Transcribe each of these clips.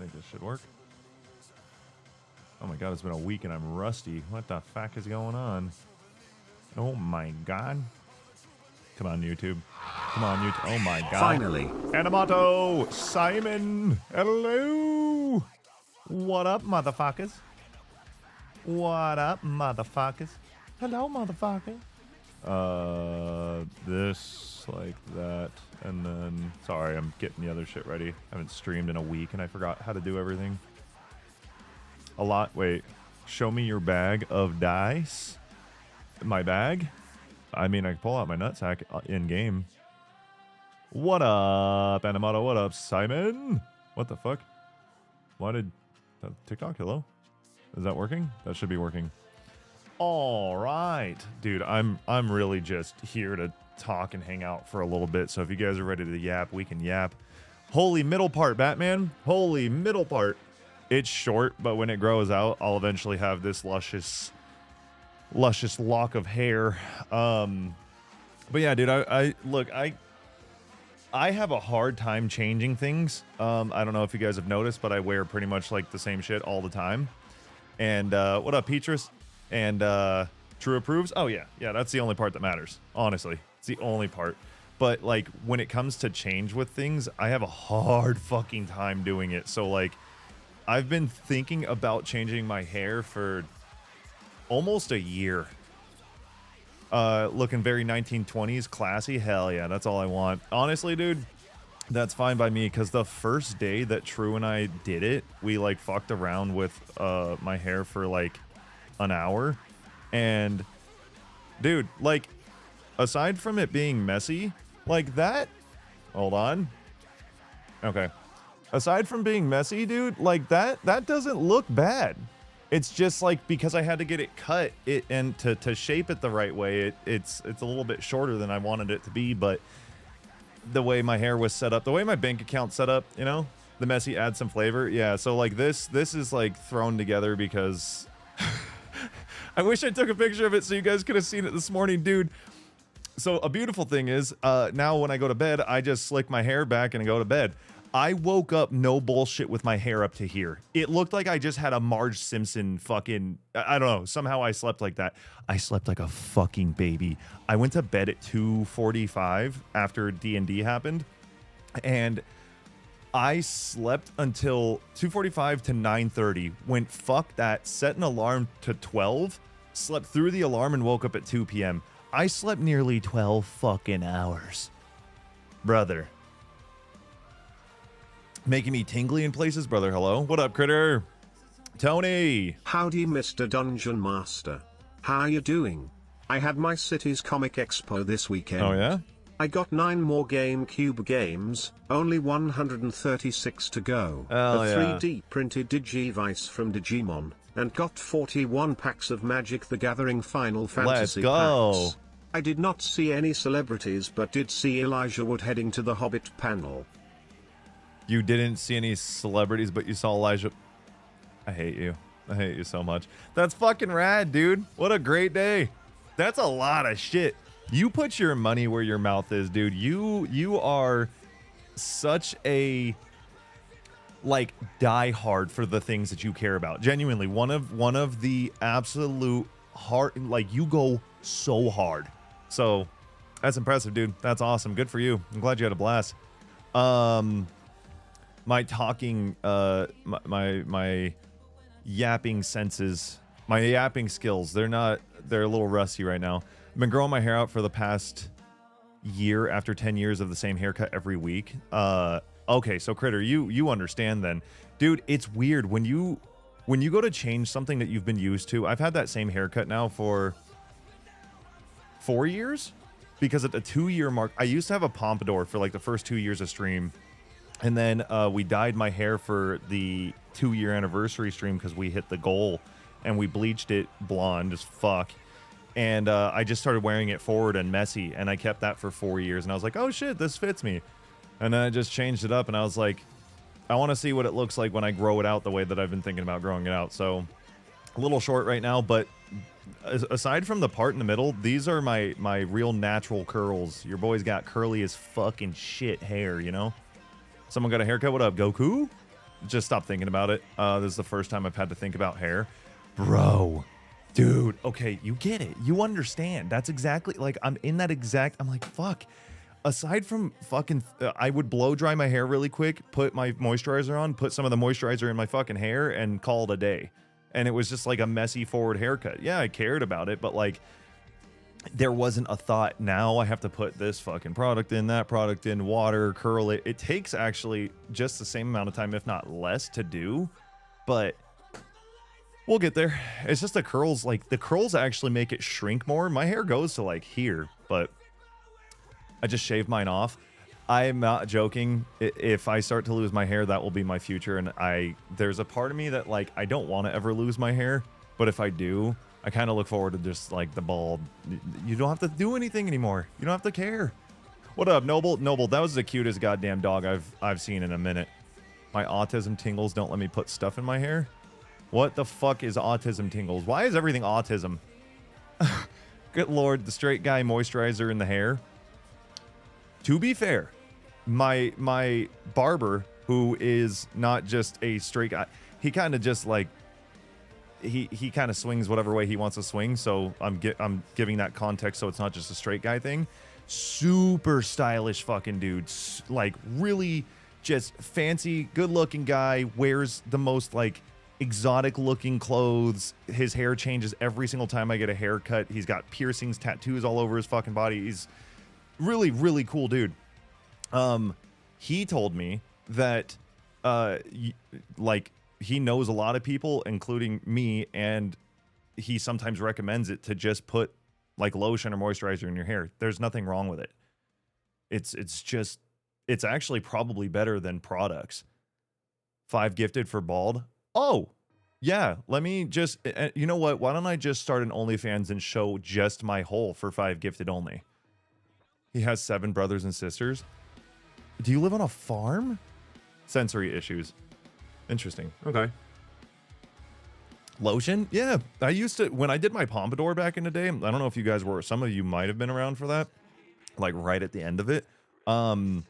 think this should work. Oh my god, it's been a week and I'm rusty. What the fuck is going on? Oh my god. Come on, YouTube. Come on, YouTube. Oh my god. Finally. Animato! Simon! Hello! What up, motherfuckers? What up, motherfuckers? Hello, motherfucker. This, like that, and then... Sorry, I'm getting the other shit ready. I haven't streamed in a week and I forgot how to do everything. A lot. Wait. Show me your bag of dice. My bag? I mean, I can pull out my nutsack in-game. What up, Animato? What up, Simon? What the fuck? Why did... TikTok, hello? Is that working? That should be working. All right. Dude, I'm really just here to talk and hang out for a little bit. So if you guys are ready to yap, we can yap. Holy middle part, Batman. Holy middle part. It's short, but when it grows out, I'll eventually have this luscious lock of hair. But yeah, dude, I have a hard time changing things. I don't know if you guys have noticed, but I wear pretty much like the same shit all the time. And what up, Petrus? And True approves. Oh yeah, that's the only part that matters. Honestly, it's the only part. But like when it comes to change with things, I have a hard fucking time doing it. So like, I've been thinking about changing my hair for almost a year. Looking very 1920s, classy. Hell yeah, that's all I want. Honestly, dude, that's fine by me, because the first day that True and I did it, we like fucked around with my hair for like an hour. And dude, like, aside from it being messy, like that... Hold on. Okay. Aside from being messy, dude, like that doesn't look bad. It's just like, because I had to get it cut and to shape it the right way, it's a little bit shorter than I wanted it to be. But the way my hair was set up, the way my bank account set up, you know, the messy adds some flavor. Yeah, so like this is like thrown together because I wish I took a picture of it so you guys could have seen it this morning, dude. So a beautiful thing is, now when I go to bed, I just slick my hair back and go to bed. I woke up, no bullshit, with my hair up to here. It looked like I just had a Marge Simpson fucking... I don't know. Somehow I slept like that. I slept like a fucking baby. I went to bed at 2:45 after D&D happened. And I slept until 2:45 to 9:30. Went fuck that. Set an alarm to 12. Slept through the alarm and woke up at 2 p.m. I slept nearly 12 fucking hours. Brother. Making me tingly in places, brother. Hello. What up, critter? Tony. Howdy, Mr. Dungeon Master. How you doing? I had my city's comic expo this weekend. Oh, yeah? I got 9 more GameCube games, only 136 to go. Hell a yeah. 3D printed Digivice from Digimon, and got 41 packs of Magic the Gathering Final Fantasy packs. I did not see any celebrities, but did see Elijah Wood heading to the Hobbit panel. You didn't see any celebrities, but you saw Elijah. I hate you. I hate you so much. That's fucking rad, dude. What a great day. That's a lot of shit. You put your money where your mouth is, dude. You are such a, like, die hard for the things that you care about. Genuinely, one of the absolute hard, like, you go so hard. So that's impressive, dude. That's awesome. Good for you. I'm glad you had a blast. My talking, my yapping senses, my yapping skills, they're a little rusty right now. I've been growing my hair out for the past year after 10 years of the same haircut every week. Okay, so Critter, you understand then. Dude, it's weird when you go to change something that you've been used to. I've had that same haircut now for 4 years, because at the 2-year mark, I used to have a pompadour for like the first 2 years of stream. And then we dyed my hair for the 2-year anniversary stream because we hit the goal, and we bleached it blonde as fuck. And I just started wearing it forward and messy, and I kept that for 4 years. And I was like, oh shit, this fits me. And then I just changed it up, and I was like, I want to see what it looks like when I grow it out the way that I've been thinking about growing it out. So a little short right now, but aside from the part in the middle, these are my real natural curls. Your boy's got curly as fucking shit hair, you know? Someone got a haircut? What up, Goku? Just stop thinking about it. This is the first time I've had to think about hair. Bro. Dude. Okay, you get it. You understand. That's exactly, like, I'm in that exact, I'm like, fuck. Aside from fucking, I would blow dry my hair really quick, put my moisturizer on, put some of the moisturizer in my fucking hair, and call it a day. And it was just like a messy forward haircut. Yeah, I cared about it, but like, there wasn't a thought, now I have to put this fucking product in, that product in, water, curl it. It takes actually just the same amount of time, if not less, to do, but we'll get there. It's just the curls, like, the curls actually make it shrink more. My hair goes to like here, but I just shaved mine off. I'm not joking. If I start to lose my hair, that will be my future. And there's a part of me that, like, I don't want to ever lose my hair, but if I do, I kind of look forward to just like the bald. You don't have to do anything anymore. You don't have to care. What up, Noble? Noble, that was the cutest goddamn dog I've seen in a minute. My autism tingles don't let me put stuff in my hair. What the fuck is autism tingles? Why is everything autism? Good lord, the straight guy moisturizer in the hair. To be fair, my barber, who is not just a straight guy, he kind of just like, he kind of swings whatever way he wants to swing, so I'm giving that context so it's not just a straight guy thing. Super stylish fucking dude, like really just fancy, good looking guy, wears the most like exotic looking clothes. His hair changes every single time I get a haircut. He's got piercings, tattoos all over his fucking body. He's really, really cool dude. He told me that like he knows a lot of people, including me, and he sometimes recommends it to just put like lotion or moisturizer in your hair. There's nothing wrong with it. It's actually probably better than products. 5 gifted for bald. Oh, yeah. Let me just, you know what? Why don't I just start an OnlyFans and show just my hole for 5 gifted only? He has 7 brothers and sisters. Do you live on a farm? Sensory issues. Interesting. Okay. Lotion? Yeah. I used to, when I did my pompadour back in the day, I don't know if you guys were, some of you might have been around for that. Like right at the end of it. Oh,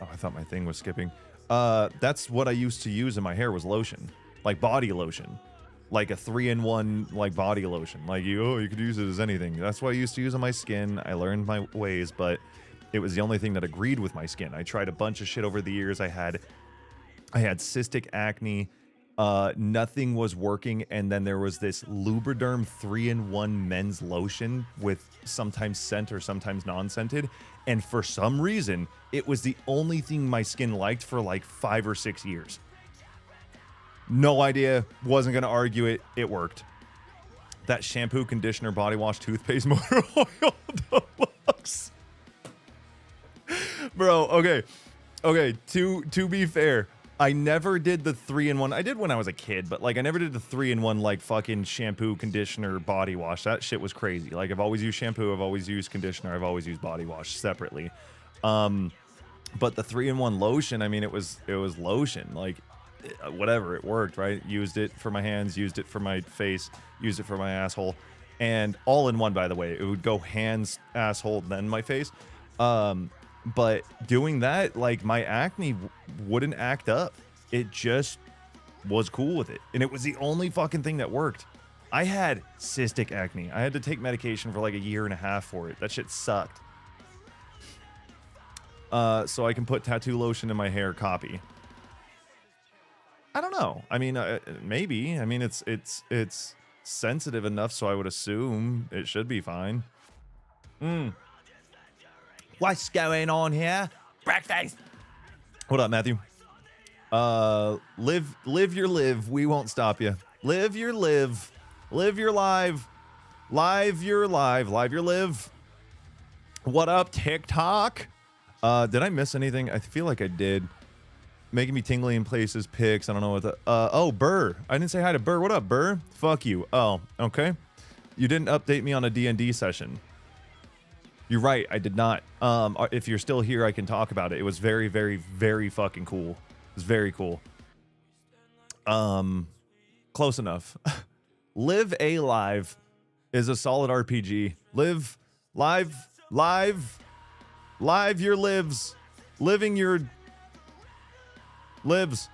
I thought my thing was skipping. That's what I used to use in my hair was lotion. Like body lotion. Like a 3-in-1 like body lotion. Like you could use it as anything. That's what I used to use on my skin. I learned my ways, but it was the only thing that agreed with my skin. I tried a bunch of shit over the years. I had cystic acne. Nothing was working, and then there was this Lubriderm 3-in-1 men's lotion with sometimes scent or sometimes non-scented, and for some reason it was the only thing my skin liked for like 5 or 6 years. No idea, wasn't gonna argue it. It worked. That shampoo, conditioner, body wash, toothpaste, motor oil deluxe. Bro, okay, to be fair, I never did the 3-in-1. I did when I was a kid, but like I never did the 3-in-1 like fucking shampoo, conditioner, body wash. That shit was crazy. Like I've always used shampoo, I've always used conditioner, I've always used body wash separately. But the 3-in-1 lotion, I mean, it was lotion. Like whatever, it worked, right? Used it for my hands, used it for my face, used it for my asshole, and all in one, by the way. It would go hands, asshole, then my face. But doing that, like my acne wouldn't act up. It just was cool with it. And it was the only fucking thing that worked. I had cystic acne. I had to take medication for like a 1.5 years for it. That shit sucked. So I can put tattoo lotion in my hair, copy. I don't know. I mean, maybe. I mean, it's sensitive enough, so I would assume it should be fine. What's going on here? Breakfast. What up, Matthew? Live your live. We won't stop you. Live your live. Live your live. Live your live. Live your live. What up, TikTok? Did I miss anything? I feel like I did. Making me tingly in places, pics. I don't know what the... oh, Burr. I didn't say hi to Burr. What up, Burr? Fuck you. Oh, okay. You didn't update me on a D&D session. You're right, I did not. If you're still here, I can talk about it. It was very, very, very fucking cool. It was very cool. Close enough. Live a Live is a solid RPG. Live your lives. Living your lives.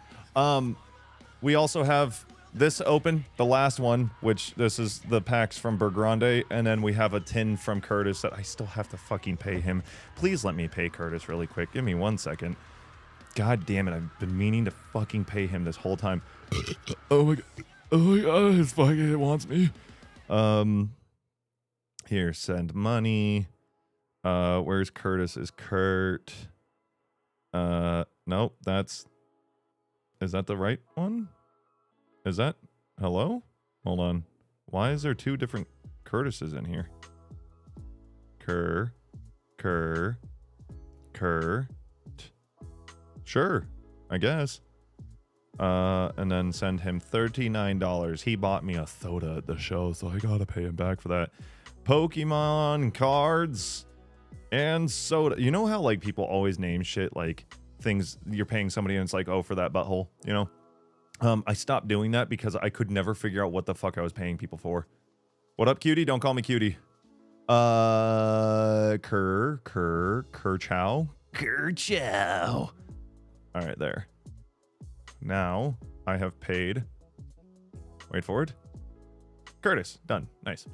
We also have this open, the last one, which this is the packs from Bergrande, and then we have a tin from Curtis that I still have to fucking pay him. Please let me pay Curtis really quick. Give me 1 second. God damn it, I've been meaning to fucking pay him this whole time. Oh my god. Oh my god, it's fucking, it wants me. Here, send money. Where's Curtis? Is Kurt? Nope, is that the right one? Is that? Hello? Hold on. Why is there 2 different Curtises in here? Sure, I guess. And then send him $39. He bought me a soda at the show, so I gotta pay him back for that. Pokemon cards and soda. You know how like people always name shit like things you're paying somebody and it's like, oh, for that butthole, you know? I stopped doing that because I could never figure out what the fuck I was paying people for. What up, cutie? Don't call me cutie. Kerchow. All right, there. Now I have paid. Wait for it. Curtis, done. Nice.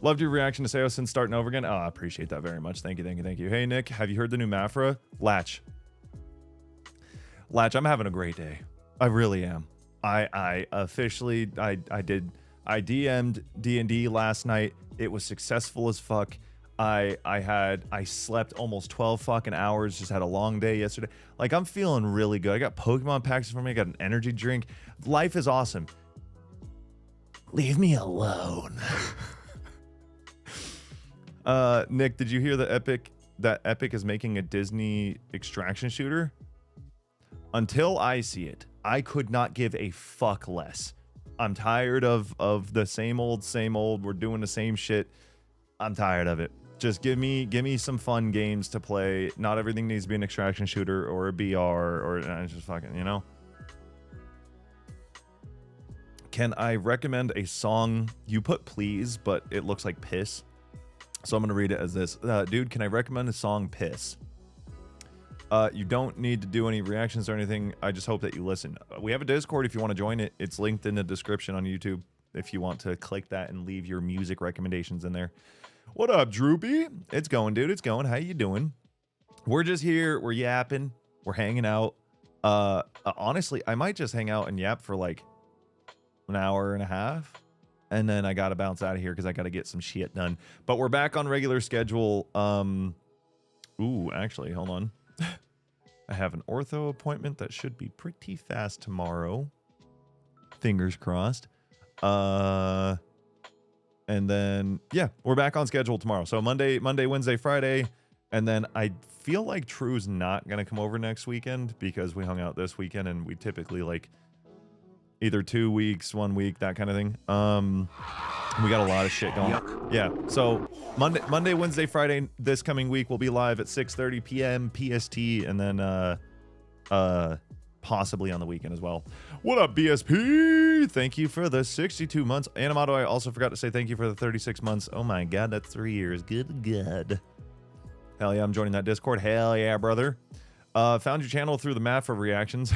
Loved your reaction to Sayo since starting over again. Oh, I appreciate that very much. Thank you. Hey, Nick, have you heard the new Mafra? Latch, I'm having a great day. I really am. I officially, I DM'd D&D last night. It was successful as fuck. I slept almost 12 fucking hours, just had a long day yesterday. Like, I'm feeling really good. I got Pokemon packs for me. I got an energy drink. Life is awesome. Leave me alone. Nick, did you hear that Epic is making a Disney extraction shooter? Until I see it, I could not give a fuck less. I'm tired of the same old. We're doing the same shit. I'm tired of it. Just give me some fun games to play. Not everything needs to be an extraction shooter or a BR or just fucking, you know. Can I recommend a song? You put please, but it looks like piss. So I'm going to read it as this. Dude, can I recommend a song piss? You don't need to do any reactions or anything. I just hope that you listen. We have a Discord if you want to join it. It's linked in the description on YouTube if you want to click that and leave your music recommendations in there. What up, Droopy? It's going, dude. It's going. How you doing? We're just here. We're yapping. We're hanging out. Honestly, I might just hang out and yap for like an hour and a half. And then I got to bounce out of here because I got to get some shit done. But we're back on regular schedule. Ooh, actually, hold on. I have an ortho appointment that should be pretty fast tomorrow. Fingers crossed. And then, yeah, we're back on schedule tomorrow. So Monday, Wednesday, Friday. And then I feel like True's not going to come over next weekend because we hung out this weekend and we typically like either 2 weeks, 1 week, that kind of thing. We got a lot of shit going. Yeah. So Monday, Wednesday, Friday, this coming week will be live at 6:30 p.m. PST, and then possibly on the weekend as well. What up, BSP? Thank you for the 62 months. Animato, I also forgot to say thank you for the 36 months. Oh my god, that's 3 years. Good god. Hell yeah, I'm joining that Discord. Hell yeah, brother. Found your channel through the Mafra reactions.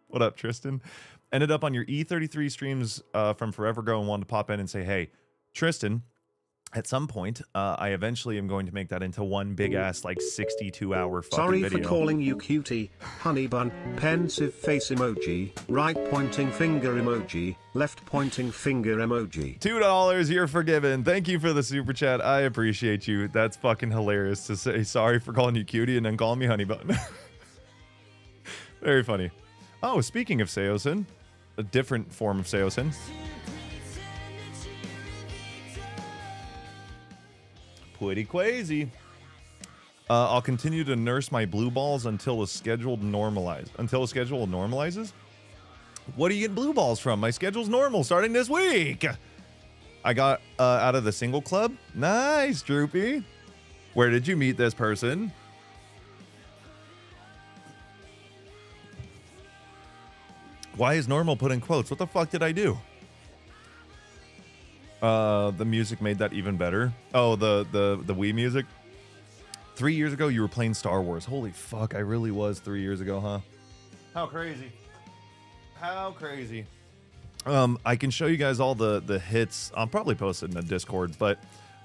What up, Tristan? Ended up on your E33 streams from forever ago and wanted to pop in and say, hey, Tristan, at some point, I eventually am going to make that into one big ass, like 62-hour fucking Sorry video. for calling you cutie, honey bun, pensive face emoji, right pointing finger emoji, left pointing finger emoji. $2, you're forgiven. Thank you for the super chat. I appreciate you. That's fucking hilarious to say sorry for calling you cutie and then calling me honey bun. Very funny. Oh, speaking of Seosin, a different form of Seosin. Pretty crazy. I'll continue to nurse my blue balls until the schedule normalizes. What do you get blue balls from? My schedule's normal starting this week. I got out of the single club. Nice, Droopy. Where did you meet this person? Why is normal put in quotes? What the fuck did I do? The music made that even better. Oh, the Wii music. 3 years ago, you were playing Star Wars. Holy fuck, I really was 3 years ago, huh? How crazy. How crazy. I can show you guys all the hits. I'll probably post it in the Discord, but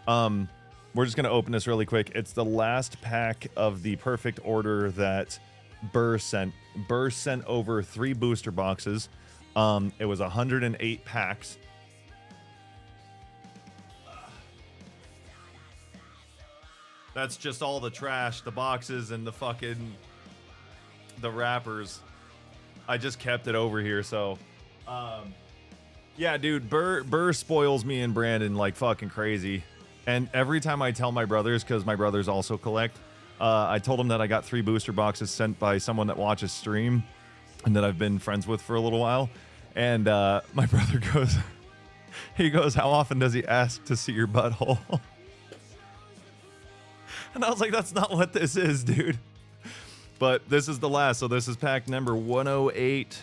we're just going to open this really quick. It's the last pack of the perfect order that Burr sent. Burr sent over 3 booster boxes. It was 108 packs. That's just all the trash, the boxes and the wrappers. I just kept it over here, so yeah, dude, Burr spoils me and Brandon like fucking crazy. And every time I tell my brothers, because my brothers also collect, I told them that I got 3 booster boxes sent by someone that watches stream and that I've been friends with for a little while. And my brother goes, he goes, how often does he ask to see your butthole? And I was like, that's not what this is, dude. But this is the last, so this is pack number 108.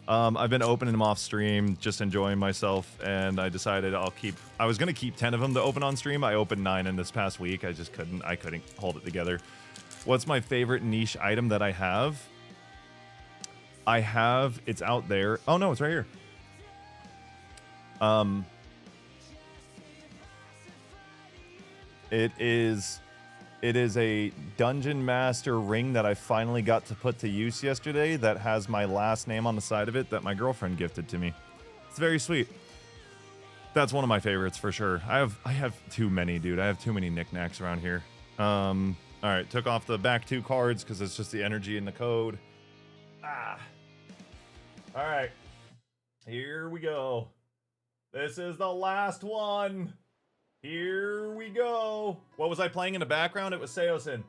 I've been opening them off stream, just enjoying myself, and I decided I was gonna keep 10 of them to open on stream. I opened 9 in this past week. I couldn't hold it together. What's my favorite niche item that I have? It's out there. Oh no, it's right here. It is a Dungeon Master ring that I finally got to put to use yesterday that has my last name on the side of it that my girlfriend gifted to me. It's very sweet. That's one of my favorites for sure. I have too many, dude. I have too many knickknacks around here. All right, took off the back 2 cards because it's just the energy and the code. All right, here we go. This is the last one. Here we go. What was I playing in the background? It was Seosin.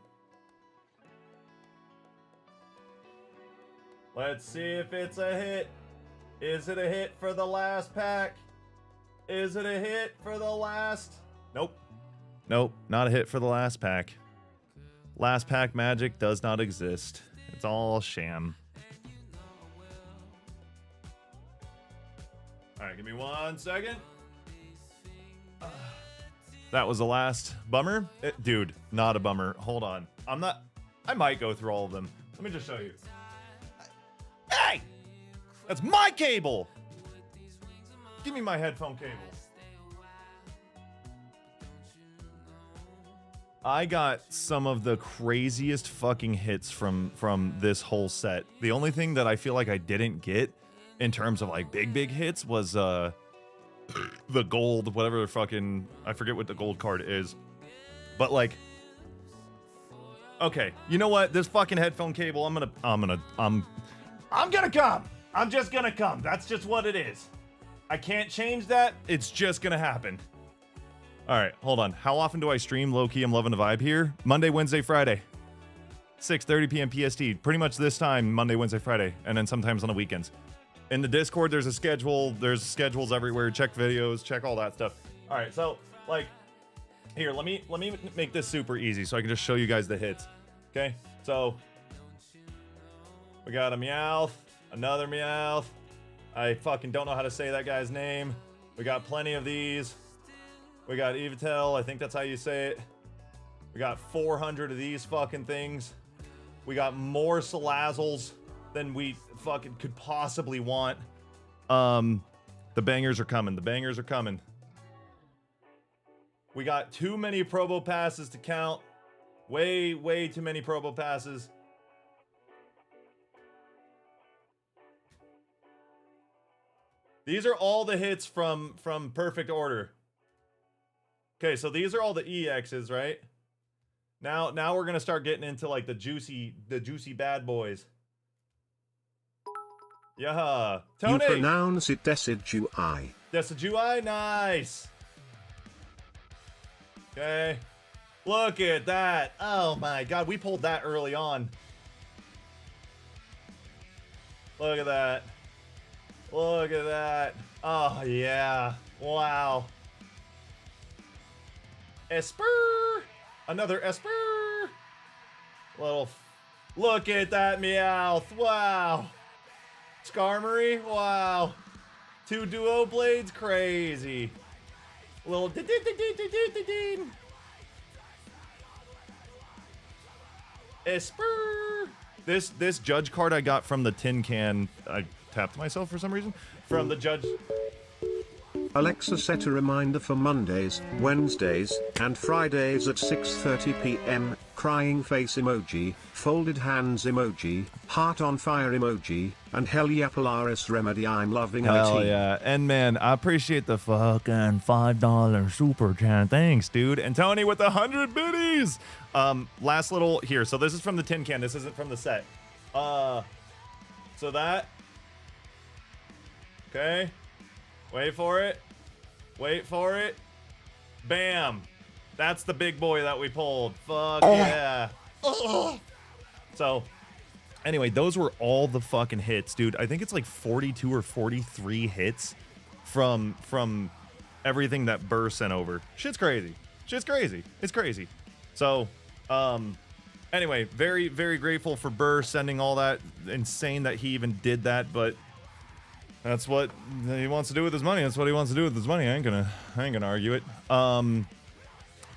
Let's see if it's a hit. Is it a hit for the last pack? Is it a hit for the last? Nope. Nope, not a hit for the last pack. Last pack magic does not exist. It's all sham. All right, give me 1 second. That was the last bummer. Dude, not a bummer. Hold on. I might go through all of them. Let me just show you. Hey! That's my cable! Give me my headphone cable. I got some of the craziest fucking hits from this whole set. The only thing that I feel like I didn't get in terms of like big hits was the gold, whatever the fucking, I forget what the gold card is, but like, okay, you know what, this fucking headphone cable, I'm gonna come. I'm just gonna come. That's just what it is. I can't change that. It's just gonna happen. All right, hold on. How often do I stream? Low-key, I'm loving the vibe here. Monday, Wednesday, Friday. 6:30 p.m. PST. Pretty much this time, Monday, Wednesday, Friday, and then sometimes on the weekends. In the Discord, there's a schedule. There's schedules everywhere. Check videos. Check all that stuff. All right, so like, here, let me make this super easy so I can just show you guys the hits. Okay, so we got a Meowth, another Meowth. I fucking don't know how to say that guy's name. We got plenty of these. We got Evitel. I think that's how you say it. We got 400 of these fucking things. We got more Salazzles than we fucking could possibly want. The bangers are coming. The bangers are coming. We got too many Probo passes to count. Way too many Probo passes. These are all the hits from Perfect Order. Okay, so these are all the EXs, right? Now we're gonna start getting into like the juicy bad boys. Yeah, Tony. You pronounce it Decidui. Decidui, nice. Okay, look at that. Oh my God, we pulled that early on. Look at that. Look at that. Oh yeah. Wow. Esper. Another Esper. Look at that Meowth. Wow. Skarmory. Wow. 2 duo blades. Crazy. Little Esper. This judge card I got from the tin can. I tapped myself for some reason. From the judge. Alexa set a reminder for Mondays, Wednesdays, and Fridays at 6:30 p.m. Crying face emoji, folded hands emoji, heart on fire emoji, and hell yeah Polaris remedy. I'm loving IT. Hell yeah. And man, I appreciate the fucking $5 super chat. Thanks, dude. And Tony with 100 biddies. Last little here. So this is from the tin can. This isn't from the set. So that. Okay. Wait for it. Wait for it. Bam. That's the big boy that we pulled. Fuck yeah. So, anyway, those were all the fucking hits, dude. I think it's like 42 or 43 hits from everything that Burr sent over. Shit's crazy. Shit's crazy. It's crazy. So, anyway, very, very grateful for Burr sending all that. Insane that he even did that, but that's what he wants to do with his money. That's what he wants to do with his money. I ain't gonna argue it.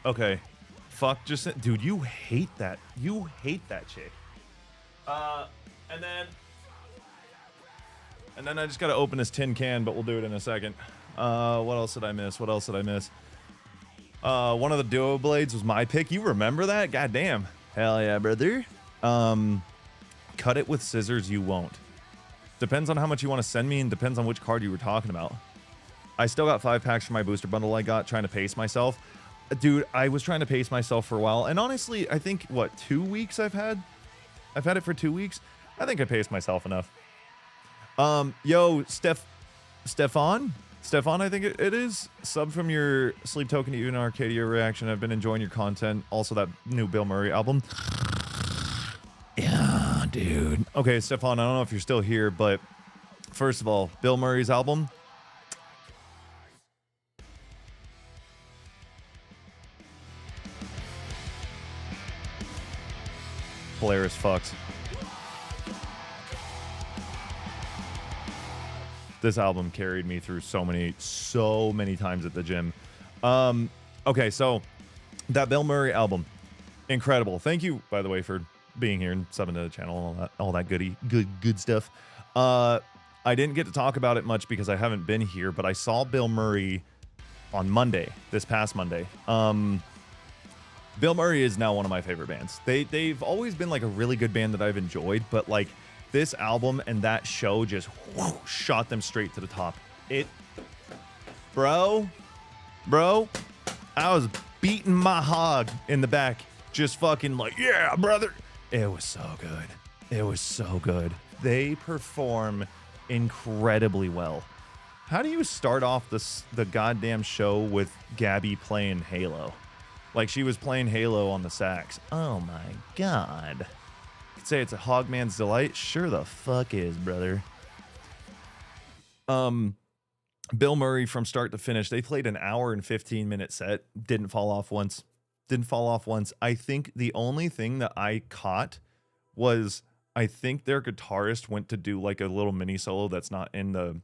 Okay. Fuck, just dude, you hate that. You hate that chick. And then I just gotta open this tin can, but we'll do it in a second. What else did I miss? One of the duo blades was my pick. You remember that? God damn. Hell yeah, brother. Cut it with scissors, you won't. Depends on how much you want to send me and depends on which card you were talking about. I still got 5 packs from my booster bundle I got, trying to pace myself. Dude, I was trying to pace myself for a while. And honestly, I think, 2 weeks I've had it for 2 weeks. I think I paced myself enough. Yo, Stefan, I think it is. Sub from your Sleep Token to you in Arcadia reaction. I've been enjoying your content. Also, that new Bill Murray album. Yeah, dude. Okay, Stefan, I don't know if you're still here, but first of all, Bill Murray's album. Hilarious fucks. This album carried me through so many times at the gym. Okay, so that Bill Murray album, incredible. Thank you, by the way, for being here and subbing to the channel and all that good stuff. I didn't get to talk about it much because I haven't been here, but I saw Bill Murray on Monday, this past Monday. Bill Murray is now one of my favorite bands. They've always been like a really good band that I've enjoyed, but like this album and that show just shot them straight to the top. Bro, I was beating my hog in the back, just fucking like, yeah, brother. It was so good. It was so good. They perform incredibly well. How do you start off the goddamn show with Gabby playing Halo? Like she was playing Halo on the sax. Oh my god. You could say it's a hogman's delight. Sure the fuck is, brother. Bill Murray from start to finish. They played an hour and 15-minute set. Didn't fall off once. I think the only thing that I caught was I think their guitarist went to do like a little mini solo that's not in the,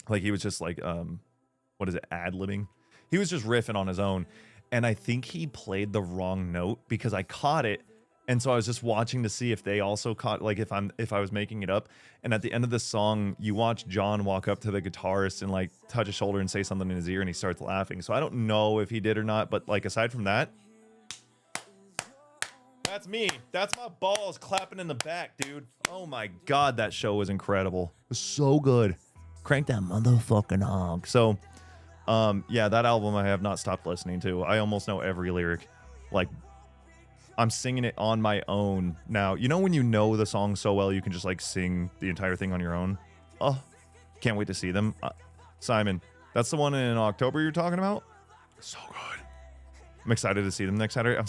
like he was just like, ad-libbing? He was just riffing on his own. And I think he played the wrong note because I caught it. And so I was just watching to see if they also caught, like if I was making it up. And at the end of the song, you watch John walk up to the guitarist and like touch his shoulder and say something in his ear and he starts laughing. So I don't know if he did or not, but like aside from that, that's me. That's my balls clapping in the back, dude. Oh my God, that show was incredible. It was so good. Crank that motherfucking hog. So, yeah, that album I have not stopped listening to. I almost know every lyric. Like, I'm singing it on my own now. You know when you know the song so well you can just like sing the entire thing on your own? Oh, can't wait to see them. Simon, that's the one in October you're talking about? So good. I'm excited to see them next Saturday.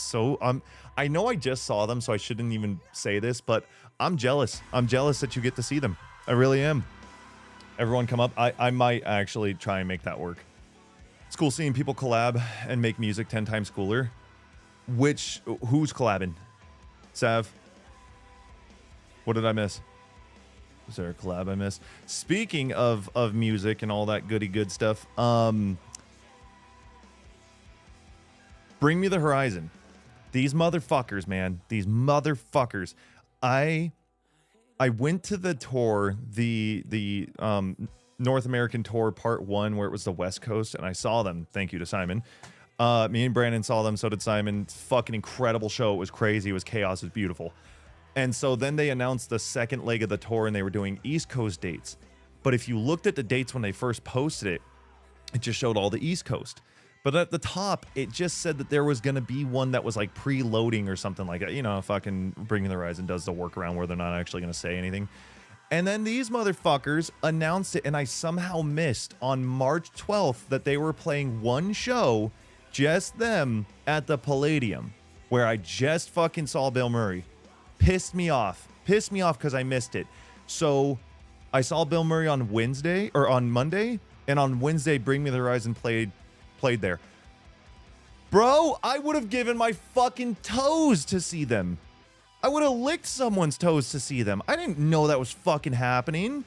I know I just saw them, so I shouldn't even say this, but I'm jealous. I'm jealous that you get to see them. I really am. Everyone come up. I might actually try and make that work. It's cool seeing people collab and make music 10 times cooler. Who's collabing? Sav? What did I miss? Is there a collab I missed? Speaking of music and all that goody good stuff, Bring Me the Horizon. These motherfuckers, man. These motherfuckers. I I went to the tour, the North American tour part 1, where it was the West Coast, and I saw them. Thank you to Simon. Me and Brandon saw them, so did Simon. Fucking incredible show. It was crazy. It was chaos. It was beautiful. And so then they announced the second leg of the tour, and they were doing East Coast dates. But if you looked at the dates when they first posted it, it just showed all the East Coast. But at the top, it just said that there was going to be one that was like preloading or something like that. You know, fucking Bring Me the Horizon does the workaround where they're not actually going to say anything. And then these motherfuckers announced it, and I somehow missed on March 12th that they were playing one show, just them, at the Palladium, where I just fucking saw Bill Murray. Pissed me off because I missed it. So I saw Bill Murray on Wednesday, or on Monday, and on Wednesday, Bring Me the Horizon played there. Bro, I would have given my fucking toes to see them. I would have licked someone's toes to see them. I didn't know that was fucking happening.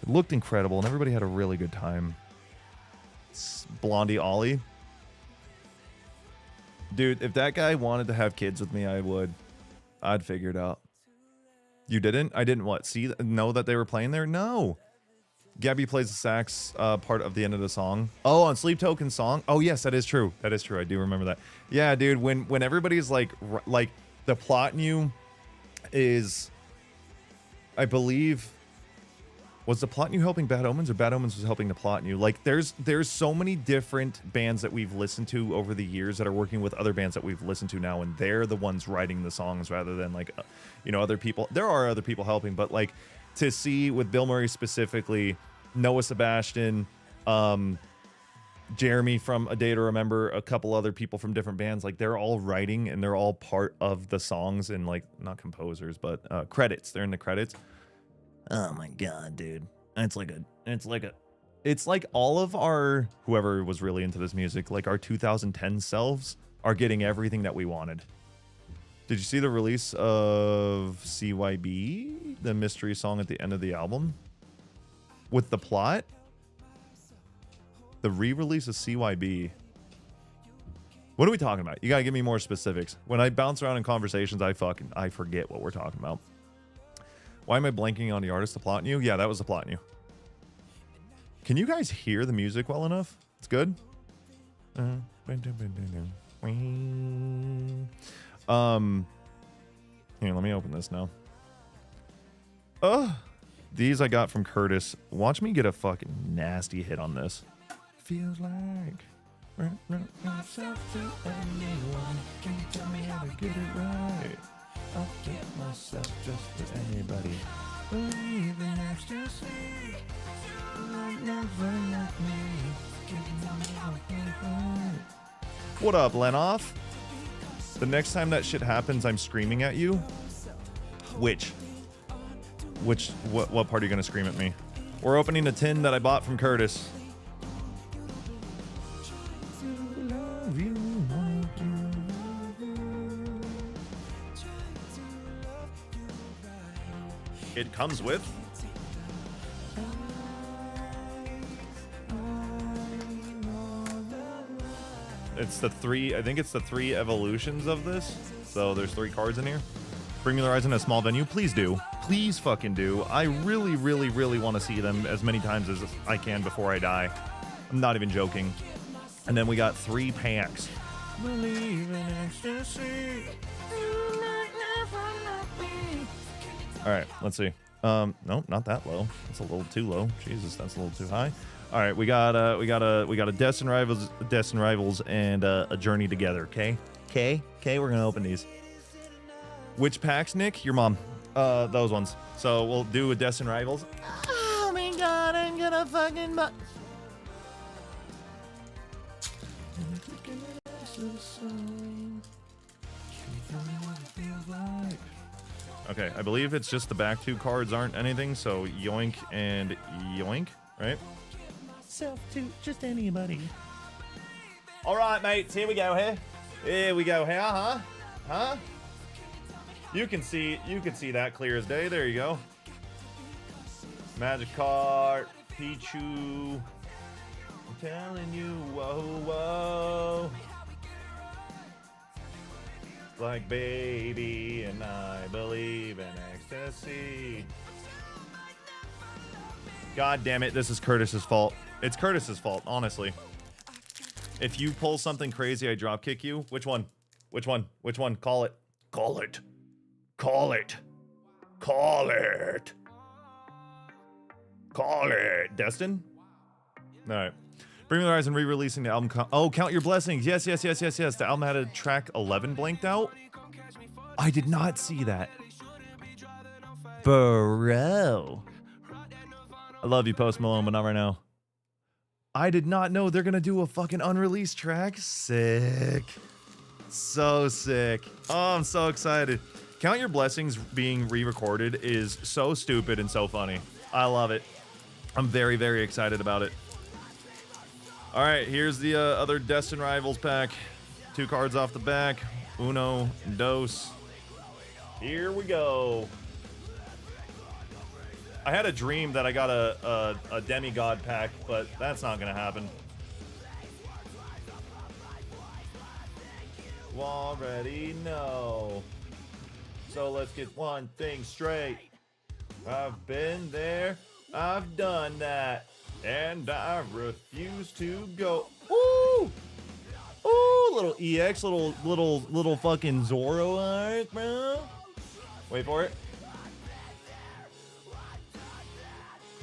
It looked incredible, and everybody had a really good time. Blondie Ollie. Dude, if that guy wanted to have kids with me, I would. I'd figure it out. You didn't? I didn't what? Know that they were playing there? No. Gabby plays the sax part of the end of the song. Oh, on Sleep Token song? Oh, yes, that is true. That is true. I do remember that. Yeah, dude, when everybody's like the plot new is, I believe, was the plot new helping Bad Omens, or Bad Omens was helping the plot new? Like, there's so many different bands that we've listened to over the years that are working with other bands that we've listened to now, and they're the ones writing the songs rather than like, other people. There are other people helping, but like, to see with Bill Murray specifically, Noah Sebastian, Jeremy from A Day to Remember, a couple other people from different bands, like they're all writing and they're all part of the songs, and like, not composers, but credits. They're in the credits. Oh my god, dude. It's like all of our, whoever was really into this music, like our 2010 selves are getting everything that we wanted. Did you see the release of CYB, the mystery song at the end of the album? With the plot? The re-release of CYB. What are we talking about? You gotta give me more specifics. When I bounce around in conversations, I forget what we're talking about. Why am I blanking on the artist? The Plot New? Yeah, that was the Plot New. Can you guys hear the music well enough? It's good? Here, let me open this now. These I got from Curtis. Watch me get a fucking nasty hit on this. Feels like myself to anyone. Can you tell me how to get it right? I'll get myself just to anybody. Believe in ecstasy. What up, Lenoff? The next time that shit happens, I'm screaming at you. What part are you gonna scream at me? We're opening a tin that I bought from Curtis. It comes with I think it's the 3 evolutions of this. So there's 3 cards in here. Bring Me the Horizon, a small venue. Please do. Please fucking do. I really, really, really want to see them as many times as I can before I die. I'm not even joking. And then we got 3 packs. Believe in ecstasy. All right, let's see. No, not that low. That's a little too low. Jesus, that's a little too high. All right, we got a Destined Rivals, and a Journey Together. Okay, we're gonna open these. Which packs, Nick? Your mom. Those ones. So we'll do a Destined Rivals. Oh my god, I'm gonna fucking. Okay, I believe it's just the back 2 cards aren't anything, so Yoink and Yoink, right? Self to just anybody. All right, mates, here we go here. Here we go here, huh? Huh? You can see that clear as day. There you go. Magikarp, Pichu. I'm telling you, whoa, whoa. like baby, and I believe in ecstasy. God damn it, this is Curtis's fault. It's Curtis's fault, honestly. If you pull something crazy, I drop kick you. Which one? Which one? Which one? Call it. Call it. Call it. Call it. Call it. Destin? Alright. Bring Me the Horizon re-releasing the album. Oh, Count Your Blessings. Yes, yes, yes, yes, yes. The album had a track 11 blanked out. I did not see that. Bro. I love you, Post Malone, but not right now. I did not know they're gonna do a fucking unreleased track. Sick. So sick. Oh, I'm so excited. Count Your Blessings being re-recorded is so stupid and so funny. I love it. I'm very, very excited about it. All right, here's the other Destin Rivals pack. 2 cards off the back. Uno, dos. Here we go. I had a dream that I got a demigod pack, but that's not gonna happen. You already know. So let's get one thing straight. I've been there, I've done that, and I refuse to go. Ooh! Ooh, little EX, little fucking Zoro art, bro. Wait for it.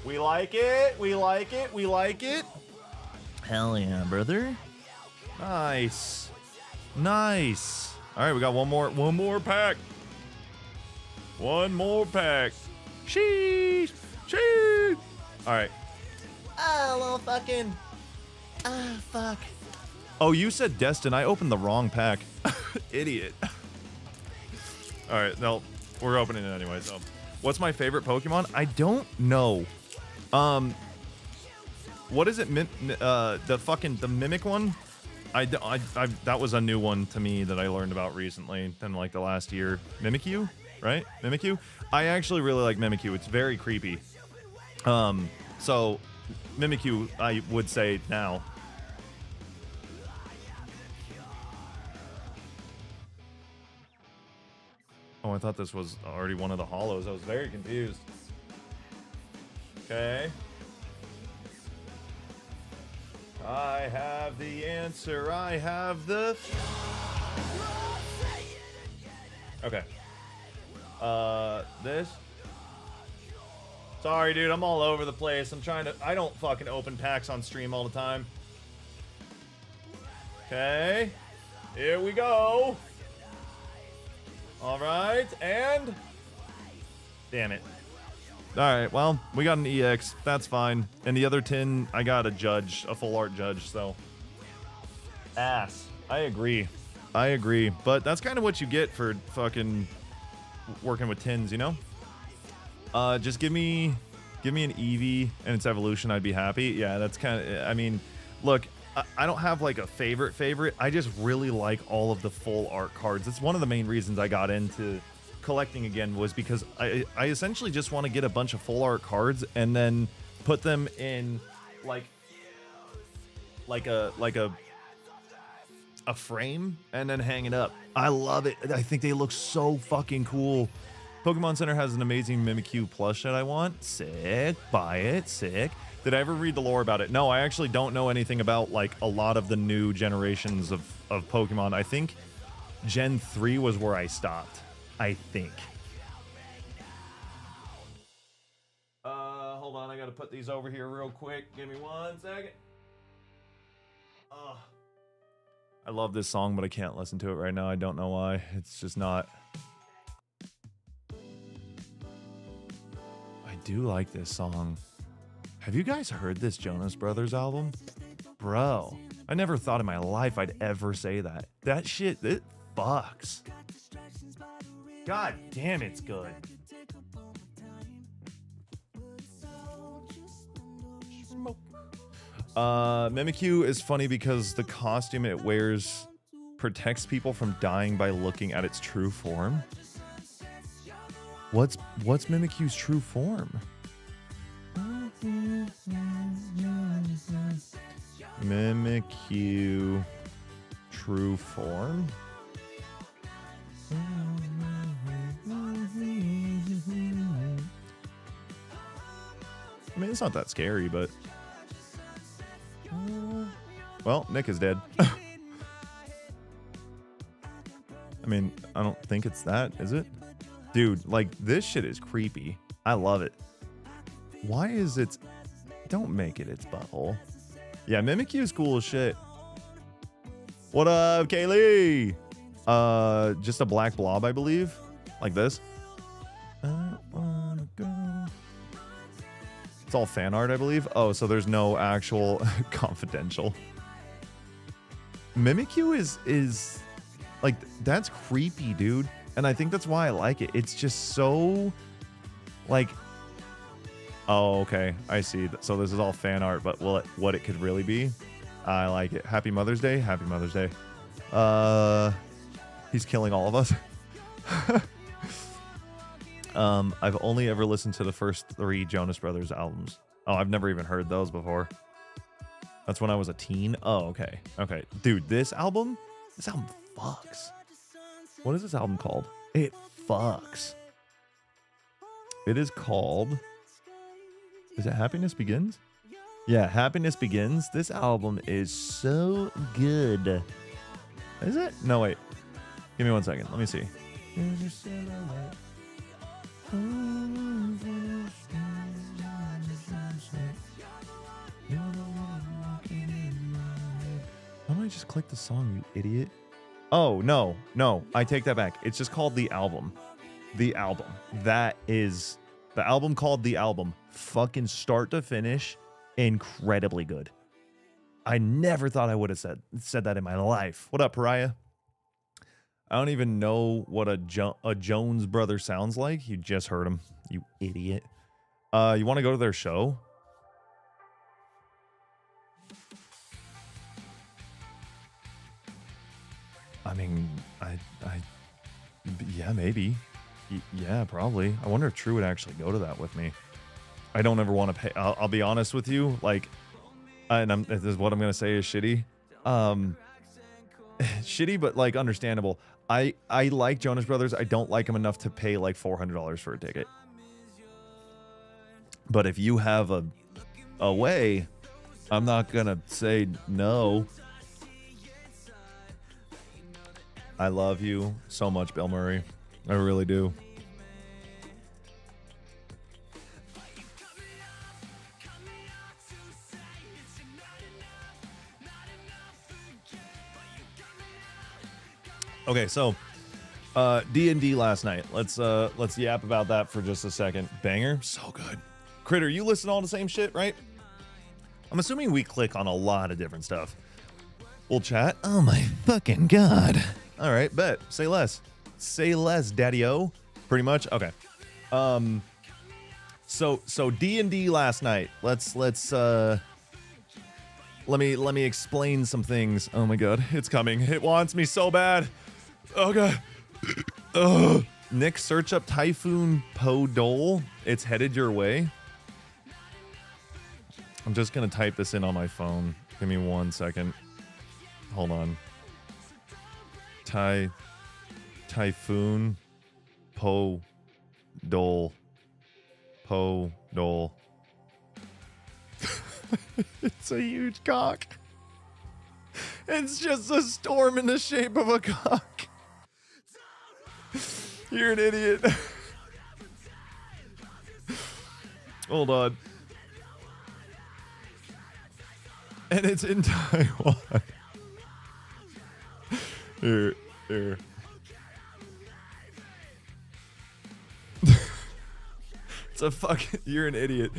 We like it, we like it, we like it. Hell yeah, brother. Nice. Nice. All right, we got one more pack. One more pack. Sheesh. Sheesh. All right. Oh, little fucking. Ah, fuck. Oh, you said Destin. I opened the wrong pack. Idiot. All right, no, we're opening it anyway, so. What's my favorite Pokemon? I don't know. What is it? The Mimic one? That was a new one to me that I learned about recently in like the last year. Mimikyu, right? Mimikyu? I actually really like Mimikyu. It's very creepy. So Mimikyu, I would say now. Oh, I thought this was already one of the holos. I was very confused. Okay. I have the answer. I have the... Okay. This? Sorry, dude. I'm all over the place. I'm trying to... I don't fucking open packs on stream all the time. Okay. Here we go. All right. And... Damn it. Alright, well, we got an EX. That's fine. And the other tin, I got a judge, a full art judge, so. Ass. I agree. I agree. But that's kind of what you get for fucking working with tins, you know? Just give me an Eevee and its evolution, I'd be happy. Yeah, that's kind of, I mean, look, I don't have like a favorite. I just really like all of the full art cards. It's one of the main reasons I got into collecting again, was because I essentially just want to get a bunch of full art cards and then put them in like a frame and then hang it up. I love it. I think they look so fucking cool. Pokemon Center has an amazing Mimikyu plush that I want. Sick. Buy it. Sick. Did I ever read the lore about it? No, I actually don't know anything about like a lot of the new generations of Pokemon. I think Gen 3 was where I stopped. I think. Hold on, I gotta put these over here real quick. Give me 1 second. I love this song, but I can't listen to it right now. I don't know why. It's just not. I do like this song. Have you guys heard this Jonas Brothers album? Bro, I never thought in my life I'd ever say that. That shit, it fucks. God damn, it's good. Mimikyu is funny because the costume it wears protects people from dying by looking at its true form. What's Mimikyu's true form? Mimikyu true form? I mean, it's not that scary, but... Well, Nick is dead. I mean, I don't think it's that, is it? Dude, like, this shit is creepy. I love it. Why is it... Don't make it its butthole. Yeah, Mimikyu is cool as shit. What up, Kaylee? Just a black blob, I believe. Like this. I wanna go. It's all fan art, I believe. Oh, so there's no actual confidential. Mimikyu is like, that's creepy, dude. And I think that's why I like it. It's just so like, oh, okay. I see. So this is all fan art, but what it could really be. I like it. Happy Mother's Day. Happy Mother's Day. He's killing all of us. I've only ever listened to the first 3 Jonas Brothers albums. Oh, I've never even heard those before. That's when I was a teen. Oh, okay. Okay. Dude, this album fucks. What is this album called? It fucks. It is called... Is it Happiness Begins? Yeah, Happiness Begins. This album is so good. Is it? No, wait. Give me 1 second. Let me see. Why don't I just click the song, you idiot? Oh, no. No, I take that back. It's just called The Album. The Album. That is... The album called The Album. Fucking start to finish, incredibly good. I never thought I would have said that in my life. What up, Pariah? I don't even know what a Jones brother sounds like. You just heard him, you idiot. You want to go to their show? I mean, yeah, maybe. Yeah, probably. I wonder if True would actually go to that with me. I don't ever want to pay. I'll be honest with you. Like, and this is what I'm going to say is shitty. Shitty, but like understandable. I like Jonas Brothers. I don't like them enough to pay like $400 for a ticket. But if you have a way, I'm not going to say no. I love you so much, Bill Murray. I really do. Okay, so D&D last night. Let's yap about that for just a second. Banger, so good. Critter, you listen to all the same shit, right? I'm assuming we click on a lot of different stuff. We'll chat. Oh my fucking god. All right, bet. Say less. Say less, daddy-o. Pretty much. Okay. So D&D last night. Let me explain some things. Oh my god, it's coming. It wants me so bad. Oh god. Nick, search up Typhoon Podol. It's headed your way. I'm just gonna type this in on my phone. Give me 1 second. Hold on. Typhoon Podol. Podol. It's a huge cock. It's just a storm in the shape of a cock. You're an idiot. Hold on. And it's in Taiwan. Here. It's a fucking... You're an idiot.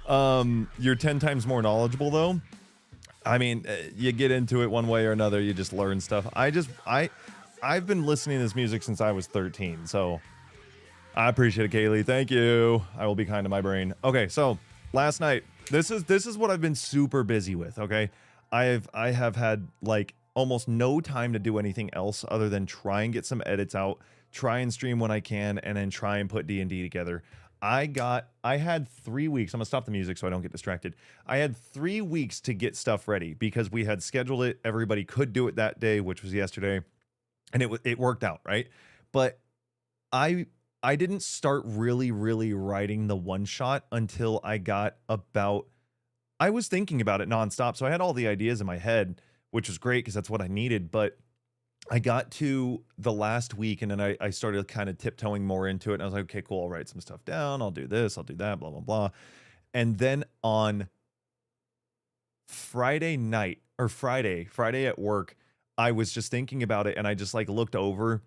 You're 10 times more knowledgeable, though. I mean, you get into it one way or another. You just learn stuff. I've been listening to this music since I was 13, so I appreciate it, Kaylee. Thank you. I will be kind to my brain. Okay, so last night, this is what I've been super busy with. Okay, I have had like almost no time to do anything else other than try and get some edits out, try and stream when I can, and then try and put D&D together. I had 3 weeks. I'm gonna stop the music so I don't get distracted. I had 3 weeks to get stuff ready because we had scheduled it. Everybody could do it that day, which was yesterday, and it worked out, right? but I didn't start really writing the one shot until I got about, I was thinking about it nonstop, so I had all the ideas in my head, which was great because that's what I needed. But I got to the last week, and then I started kind of tiptoeing more into it, and I was like, okay, cool, I'll write some stuff down, I'll do this, I'll do that, blah blah blah. And then on Friday night, or Friday at work, I was just thinking about it, and I just like looked over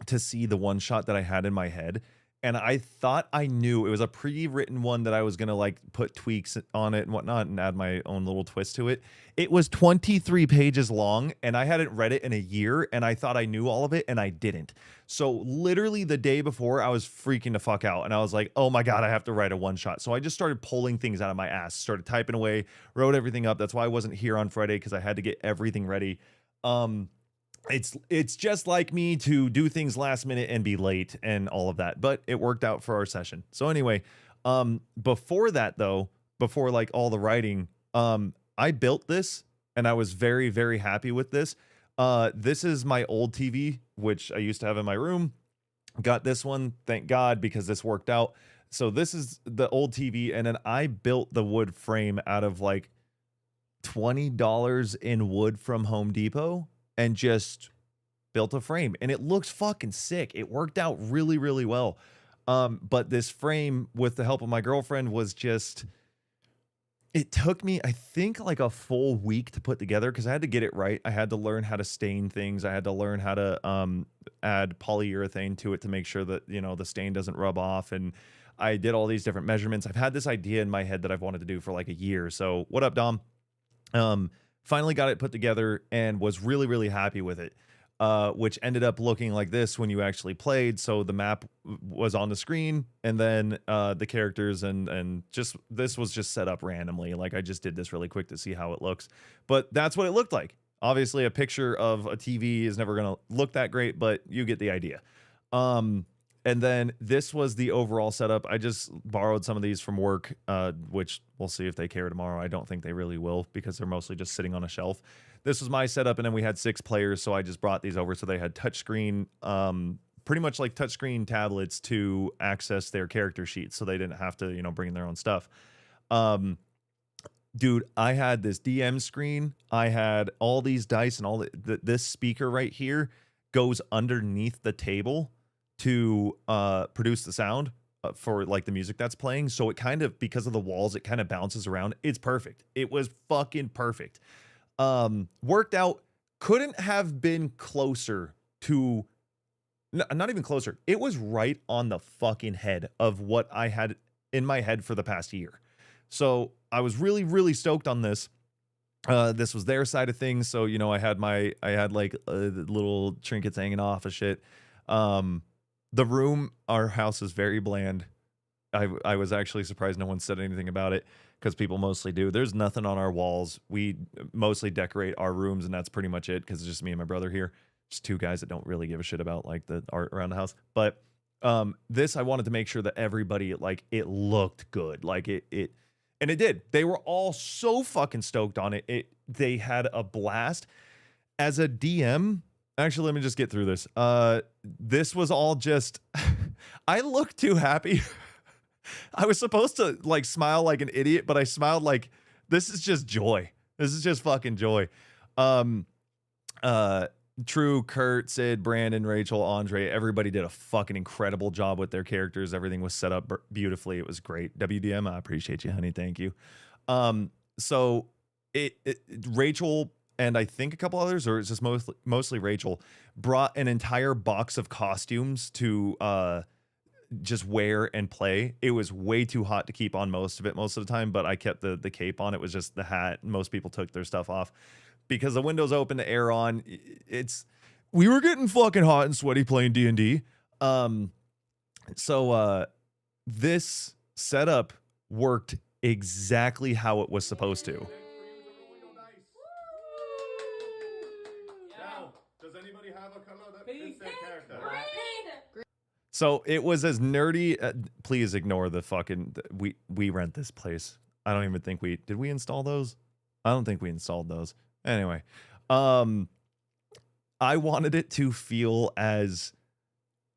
to see the one shot that I had in my head. And I thought I knew it was a pre-written one that I was gonna like put tweaks on it and whatnot and add my own little twist to it. It was 23 pages long, and I hadn't read it in a year, and I thought I knew all of it, and I didn't. So literally the day before, I was freaking the fuck out, and I was like, oh my God, I have to write a one shot. So I just started pulling things out of my ass, started typing away, wrote everything up. That's why I wasn't here on Friday, because I had to get everything ready. It's just like me to do things last minute and be late and all of that, but it worked out for our session. So anyway, before that though, before like all the writing, I built this, and I was very happy with this. This is my old TV, which I used to have in my room. Got this one, thank God, because this worked out. So this is the old TV, and then I built the wood frame out of like $20 in wood from Home Depot, and just built a frame, and it looks fucking sick. It worked out really well. But this frame, with the help of my girlfriend, was just, it took me, I think, like a full week to put together, because I had to get it right. I had to learn how to stain things. I had to learn how to add polyurethane to it to make sure that, you know, the stain doesn't rub off. And I did all these different measurements. I've had this idea in my head that I've wanted to do for like a year. So what up, Dom? Finally got it put together, and was really happy with it, which ended up looking like this when you actually played. So the map was on the screen, and then the characters, and just, this was just set up randomly. Like, I just did this really quick to see how it looks, but that's what it looked like. Obviously a picture of a TV is never going to look that great, but you get the idea. And then this was the overall setup. I just borrowed some of these from work, which we'll see if they care tomorrow. I don't think they really will, because they're mostly just sitting on a shelf. This was my setup, and then we had 6 players, so I just brought these over. So they had touchscreen, pretty much like touchscreen tablets to access their character sheets, so they didn't have to, you know, bring their own stuff. Dude, I had this DM screen. I had all these dice, and this speaker right here goes underneath the table to produce the sound for like the music that's playing. So it kind of, because of the walls, it kind of bounces around. It's perfect. It was fucking perfect. Worked out. Couldn't have been closer to, not even closer. It was right on the fucking head of what I had in my head for the past year. So I was really stoked on this. This was their side of things. So, you know, I had like little trinkets hanging off of shit. The room, our house is very bland. I was actually surprised no one said anything about it, because people mostly do. There's nothing on our walls. We mostly decorate our rooms, and that's pretty much it, because it's just me and my brother here. Just 2 guys that don't really give a shit about like the art around the house. But this, I wanted to make sure that everybody, like, it looked good. Like it and it did. They were all so fucking stoked on it. They had a blast. As a DM, actually, let me just get through this. This was all just, I looked too happy. I was supposed to like smile like an idiot, but I smiled like, this is just joy. This is just fucking joy. True, Kurt, Sid, Brandon, Rachel, Andre, everybody did a fucking incredible job with their characters. Everything was set up beautifully. It was great. WDM, I appreciate you, honey. Thank you. So Rachel, and I think a couple others, or it's just mostly Rachel, brought an entire box of costumes to just wear and play. It was way too hot to keep on most of the time, but I kept the cape on. It was just the hat. Most people took their stuff off because the windows open, the air on. We were getting fucking hot and sweaty playing D&D. So this setup worked exactly how it was supposed to. Does anybody have a color that fits their character? So it was as nerdy. Please ignore the fucking. We rent this place. I don't even think did we install those? I don't think we installed those. Anyway, I wanted it to feel as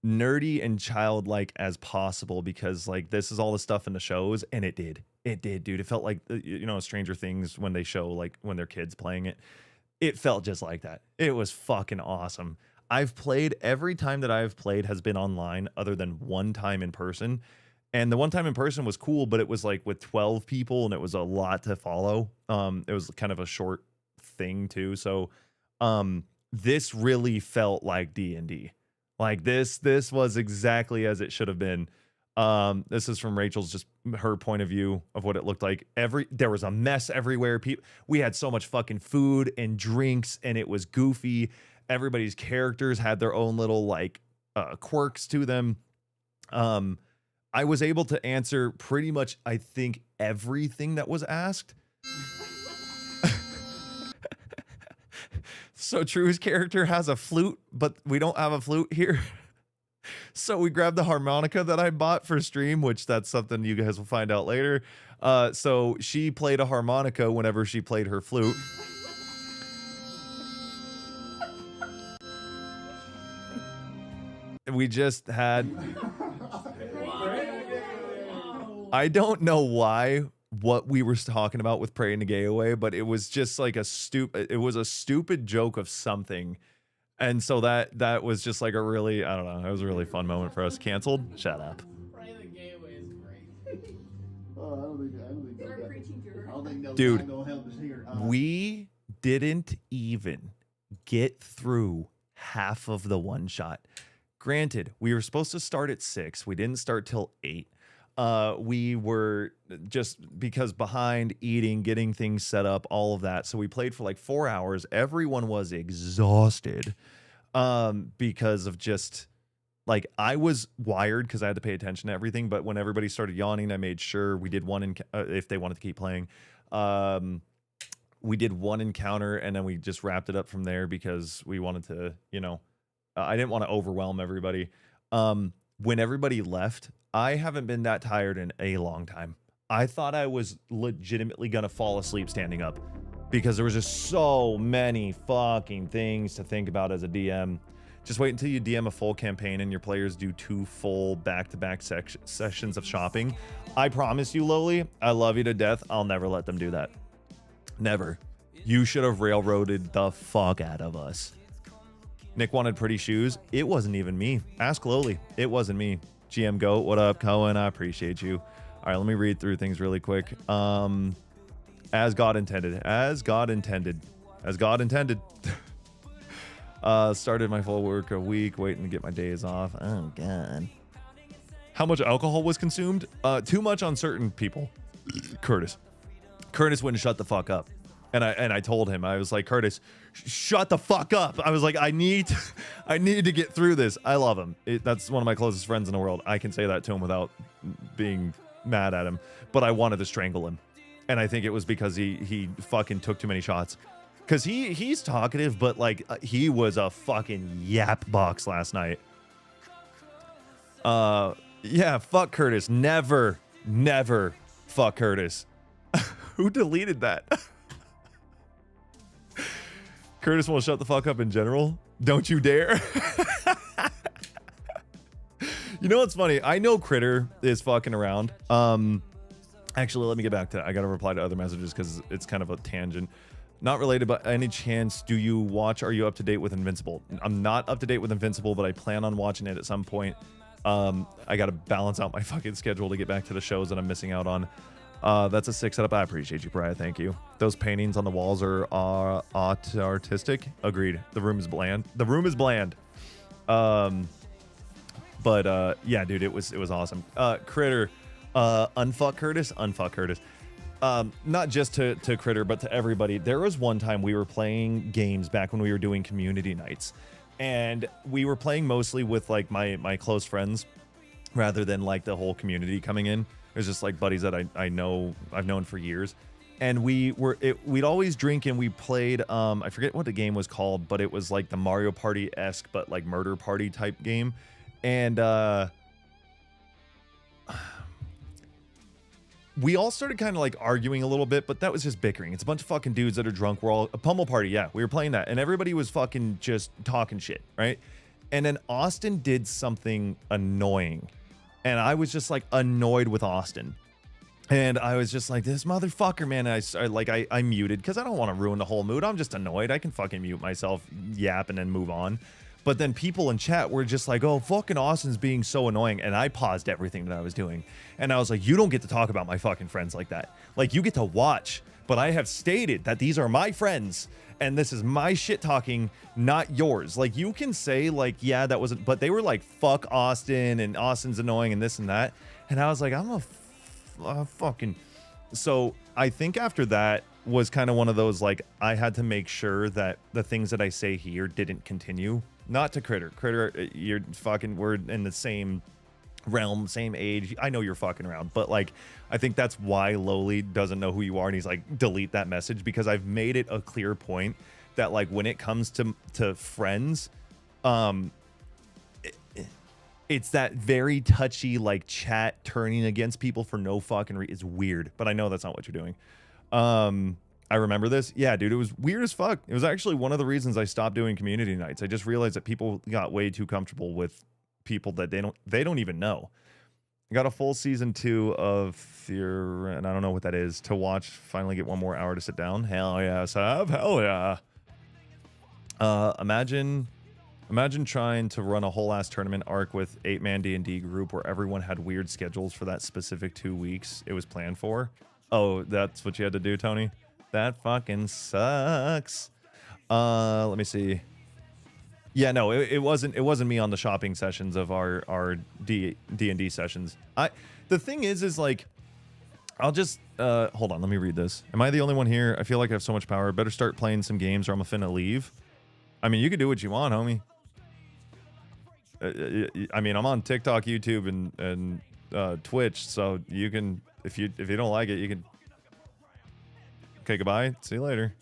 nerdy and childlike as possible, because like this is all the stuff in the shows, and it did, dude. It felt like, you know, Stranger Things when they show like when they're kids playing it. It felt just like that. It was fucking awesome. I've played, every time that I've played has been online other than one time in person. And the one time in person was cool, but it was like with 12 people and it was a lot to follow. It was kind of a short thing too. So this really felt like D&D. Like this was exactly as it should have been. This is from Rachel's, just her point of view of what it looked like. There was a mess everywhere. We had so much fucking food and drinks, and it was goofy. Everybody's characters had their own little like quirks to them. I was able to answer pretty much, I think, everything that was asked. So True's character has a flute, but we don't have a flute here. So we grabbed the harmonica that I bought for stream, which that's something you guys will find out later. So she played a harmonica whenever she played her flute. We just had... I don't know what we were talking about with praying the gay away, but it was just like a stupid joke of something. And so that was just like a really, I don't know, it was a really fun moment for us. Canceled? Shut up. Pray the gay away is great. Oh, I don't think they'll dude, go help us here. we didn't even get through half of the one shot. Granted, we were supposed to start at 6. We didn't start till 8. We were just because behind, eating, getting things set up, all of that. So we played for like 4 hours. Everyone was exhausted because of just like, I was wired because I had to pay attention to everything. But when everybody started yawning, I made sure we did one if they wanted to keep playing. We did one encounter and then we just wrapped it up from there because we wanted to, you know, I didn't want to overwhelm everybody. When everybody left, I haven't been that tired in a long time. I thought I was legitimately going to fall asleep standing up because there was just so many fucking things to think about as a DM. Just wait until you DM a full campaign and your players do 2 full back-to-back sessions of shopping. I promise you, Lowly, I love you to death. I'll never let them do that. Never. You should have railroaded the fuck out of us. Nick wanted pretty shoes. It wasn't even me. Ask Lowly. It wasn't me. GM Goat, what up, Cohen? I appreciate you. All right, let me read through things really quick. As God intended. As God intended. As God intended. Started my full work a week, waiting to get my days off. Oh, God. How much alcohol was consumed? Too much on certain people. Curtis wouldn't shut the fuck up. And I told him, I was like, Curtis, shut the fuck up. I was like, I need to get through this. I love him. That's one of my closest friends in the world. I can say that to him without being mad at him. But I wanted to strangle him. And I think it was because he fucking took too many shots. Because he's talkative, but like he was a fucking yap box last night. Yeah, fuck Curtis. Never fuck Curtis. Who deleted that? Curtis won't shut the fuck up in general. Don't you dare. You know what's funny? I know Critter is fucking around. Actually, let me get back to that. I gotta reply to other messages because it's kind of a tangent. Not related, but any chance do you watch? Are you up to date with Invincible? I'm not up to date with Invincible, but I plan on watching it at some point. I gotta balance out my fucking schedule to get back to the shows that I'm missing out on. That's a 6 setup. I appreciate you, Brian. Thank you. Those paintings on the walls are artistic. Agreed. The room is bland. Yeah, dude, it was awesome. Critter, unfuck Curtis. Not just to Critter, but to everybody. There was one time we were playing games back when we were doing community nights, and we were playing mostly with like my close friends rather than like the whole community coming in. It was just like buddies that I've known for years. And we'd always drink and we played, I forget what the game was called, but it was like the Mario Party-esque, but like murder party type game. And we all started kind of like arguing a little bit, but that was just bickering. It's a bunch of fucking dudes that are drunk. We're all a pummel party. Yeah, we were playing that and everybody was fucking just talking shit, right? And then Austin did something annoying. And I was just like annoyed with Austin. And I was just like, this motherfucker, man. And I muted because I don't want to ruin the whole mood. I'm just annoyed. I can fucking mute myself, yap, and then move on. But then people in chat were just like, oh, fucking Austin's being so annoying. And I paused everything that I was doing. And I was like, you don't get to talk about my fucking friends like that. Like, you get to watch. But I have stated that these are my friends. And this is my shit talking, not yours. Like, you can say, like, yeah, that wasn't. But they were like, fuck Austin. And Austin's annoying and this and that. And I was like, I'm a fucking. So I think after that was kind of one of those, like, I had to make sure that the things that I say here didn't continue. Not to Critter, you're fucking, we're in the same realm, same age. I know you're fucking around, but like, I think that's why Lowly doesn't know who you are, and he's like, delete that message, because I've made it a clear point that, like, when it comes to friends, it's that very touchy, like, chat turning against people for no fucking reason. It's weird, but I know that's not what you're doing. I remember this. Yeah, dude, it was weird as fuck. It was actually one of the reasons I stopped doing community nights. I just realized that people got way too comfortable with people that they don't even know. I got a full season 2 of Fear, and I don't know what that is, to watch. Finally get one more hour to sit down. Hell yeah, Sav. Hell yeah. Imagine trying to run a whole ass tournament arc with 8-man D&D group where everyone had weird schedules for that specific 2 weeks it was planned for. Oh, that's what you had to do, Tony? That fucking sucks. Let me see. Yeah, no, it wasn't me on the shopping sessions of our D&D sessions. The thing is like, I'll just hold on, let me read this. Am I the only one here? I feel like I have so much power. Better start playing some games or I'm finna leave. I mean, you can do what you want, homie. I mean, I'm on TikTok, YouTube, and Twitch, so you can, if you don't like it, you can. Okay, goodbye. See you later.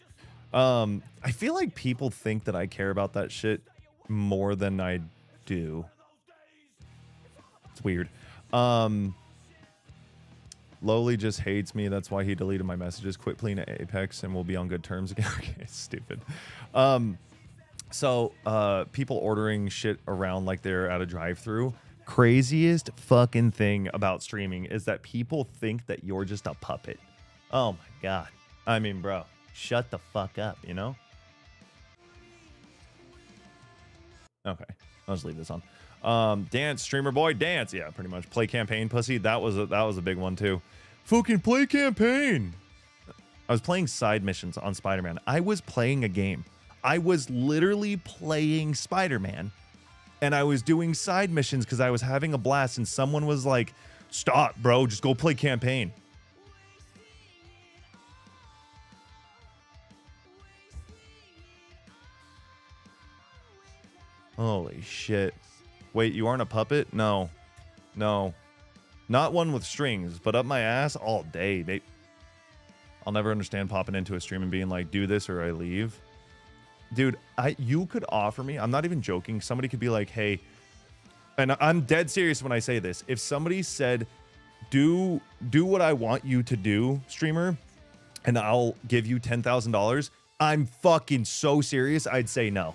I feel like people think that I care about that shit more than I do. It's weird. Lowly just hates me. That's why he deleted my messages. Quit playing at Apex and we'll be on good terms again. Okay, stupid. So people ordering shit around like they're at a drive-thru. Craziest fucking thing about streaming is that people think that you're just a puppet. Oh my God. I mean, bro, shut the fuck up, you know? Okay, I'll just leave this on. Dance, streamer boy, dance. Yeah, pretty much. Play campaign, pussy. That was a big one too. Fucking play campaign. I was playing side missions on Spider-Man. I was playing a game. I was literally playing Spider-Man, and I was doing side missions because I was having a blast. And someone was like, "Stop, bro. Just go play campaign." Holy shit. Wait, you aren't a puppet? No. No. Not one with strings, but up my ass all day. I'll never understand popping into a stream and being like, do this or I leave. Dude, you could offer me, I'm not even joking, somebody could be like, hey, and I'm dead serious when I say this. If somebody said, do what I want you to do, streamer, and I'll give you $10,000, I'm fucking so serious, I'd say no.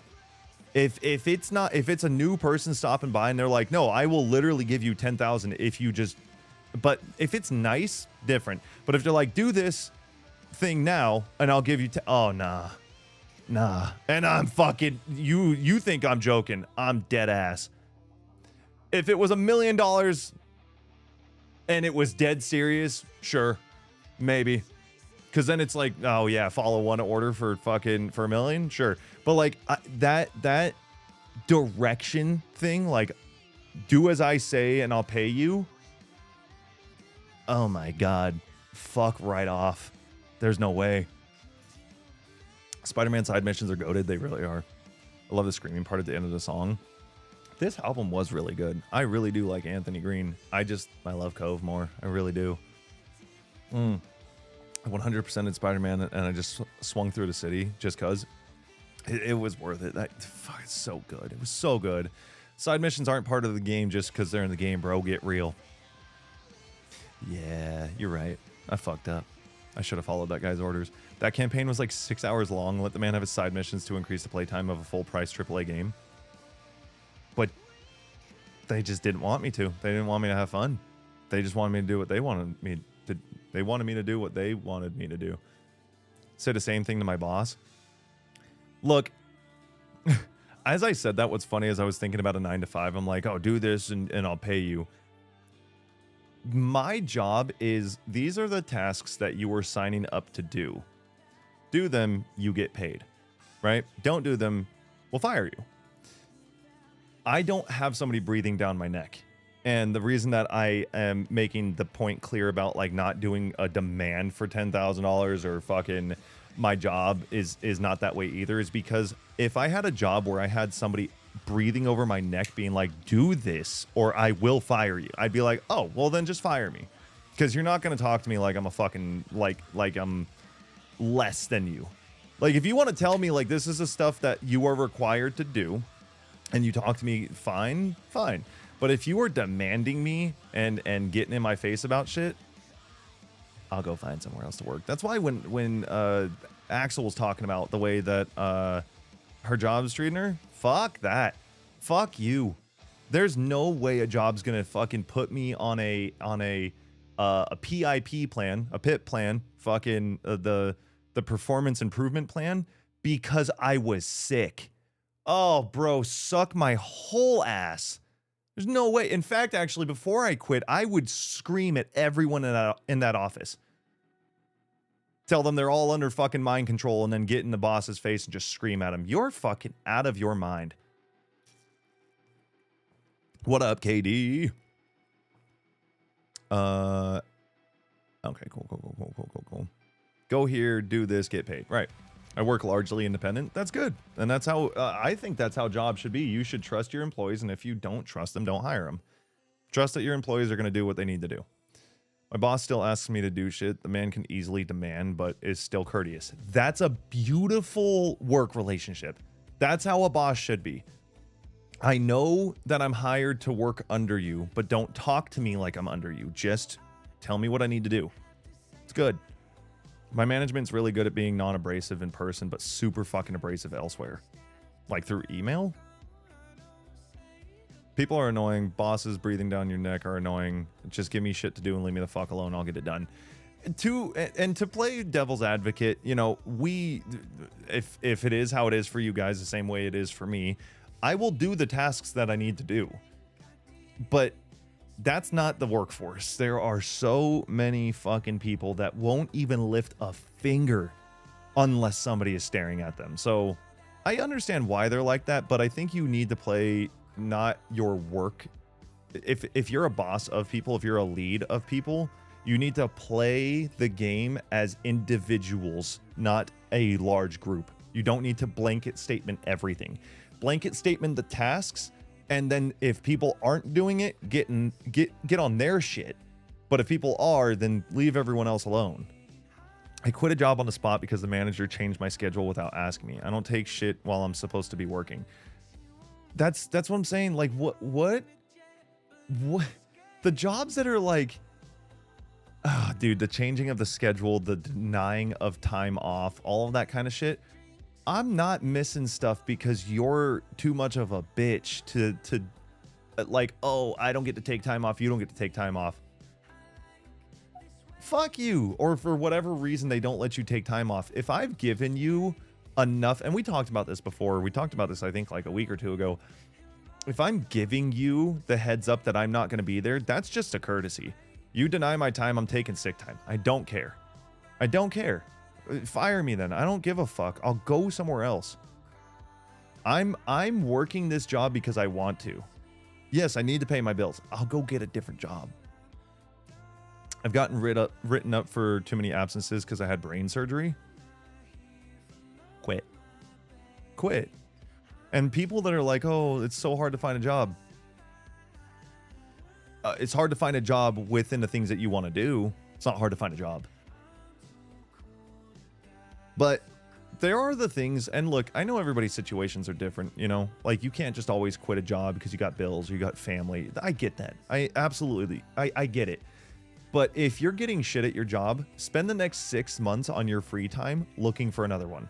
If it's a new person stopping by and they're like, no, I will literally give you 10,000 if you just, but if it's nice, different. But if they're like, do this thing now and I'll give you, oh, nah. And I'm fucking, you think I'm joking. I'm dead ass. If it was $1 million and it was dead serious, sure, maybe. Because then it's like, oh yeah, follow one order for $1 million, sure. But like that direction thing, like do as I say and I'll pay you. Oh my God, fuck right off. There's no way. Spider-Man side missions are goated. They really are. I love the screaming part at the end of the song. This album was really good. I really do like Anthony Green. I love Cove more. I really do. 100% in Spider-Man, and I just swung through the city just because it was worth it. Fuck, it's so good. It was so good. Side missions aren't part of the game just because they're in the game, bro. Get real. Yeah, you're right. I fucked up. I should have followed that guy's orders. That campaign was like 6 hours long. Let the man have his side missions to increase the playtime of a full-price AAA game. but they just didn't want me to. They didn't want me to have fun. They just wanted me to do what they wanted me to. They wanted me to do what they wanted me to do. Say the same thing to my boss. Look, as I said that, what's funny is I was thinking about a 9 to 5. I'm like, oh, do this and I'll pay you. My job is, these are the tasks that you were signing up to do. Do them, you get paid, right? Don't do them, we'll fire you. I don't have somebody breathing down my neck. And the reason that I am making the point clear about like not doing a demand for $10,000 or fucking my job is not that way either, is because if I had a job where I had somebody breathing over my neck being like, do this or I will fire you, I'd be like, oh, well then just fire me. Because you're not going to talk to me like I'm a fucking, like I'm less than you. Like if you want to tell me like this is the stuff that you are required to do and you talk to me, fine. But if you are demanding me and getting in my face about shit, I'll go find somewhere else to work. That's why when Axel was talking about the way that her job's treating her, fuck that. Fuck you. There's no way a job's gonna fucking put me on a PIP plan, a PIP plan, fucking the performance improvement plan, because I was sick. Oh, bro, suck my whole ass. There's no way. In fact, actually, before I quit, I would scream at everyone in that office. Tell them they're all under fucking mind control and then get in the boss's face and just scream at him. You're fucking out of your mind. What up, KD? Okay, cool. Go here, do this, get paid. Right. I work largely independent. That's good. And that's how, I think that's how jobs should be. You should trust your employees, and if you don't trust them, don't hire them. Trust that your employees are going to do what they need to do. My boss still asks me to do shit. The man can easily demand, but is still courteous. That's a beautiful work relationship. That's how a boss should be. I know that I'm hired to work under you, but don't talk to me like I'm under you. Just tell me what I need to do. It's good. My management's really good at being non-abrasive in person, but super fucking abrasive elsewhere. Like through email? People are annoying. Bosses breathing down your neck are annoying. Just give me shit to do and leave me the fuck alone. I'll get it done. To play devil's advocate, you know, if it is how it is for you guys, the same way it is for me, I will do the tasks that I need to do. But that's not the workforce. There are so many fucking people that won't even lift a finger unless somebody is staring at them. So I understand why they're like that, but I think you need to play not your work. If you're a boss of people, if you're a lead of people, you need to play the game as individuals, not a large group. You don't need to blanket statement everything. Blanket statement the tasks, and then if people aren't doing it, get on their shit. But if people are, then leave everyone else alone. I quit a job on the spot because the manager changed my schedule without asking me. I don't take shit while I'm supposed to be working. That's what I'm saying. Like what? The jobs that are like, dude, the changing of the schedule, the denying of time off, all of that kind of shit. I'm not missing stuff because you're too much of a bitch to like, oh, I don't get to take time off. You don't get to take time off. Fuck you. Or for whatever reason, they don't let you take time off. If I've given you enough, and we talked about this before. We talked about this, I think, like a week or two ago. If I'm giving you the heads up that I'm not going to be there, that's just a courtesy. You deny my time, I'm taking sick time. I don't care. I don't care. Fire me then. I don't give a fuck. I'll go somewhere else. I'm working this job because I want to. Yes, I need to pay my bills. I'll go get a different job. I've gotten written up for too many absences because I had brain surgery. Quit. And people that are like, oh, it's so hard to find a job. It's hard to find a job within the things that you want to do. It's not hard to find a job. But there are the things, and look, I know everybody's situations are different, you know? Like, you can't just always quit a job because you got bills or you got family. I get that. I get it. But if you're getting shit at your job, spend the next 6 months on your free time looking for another one.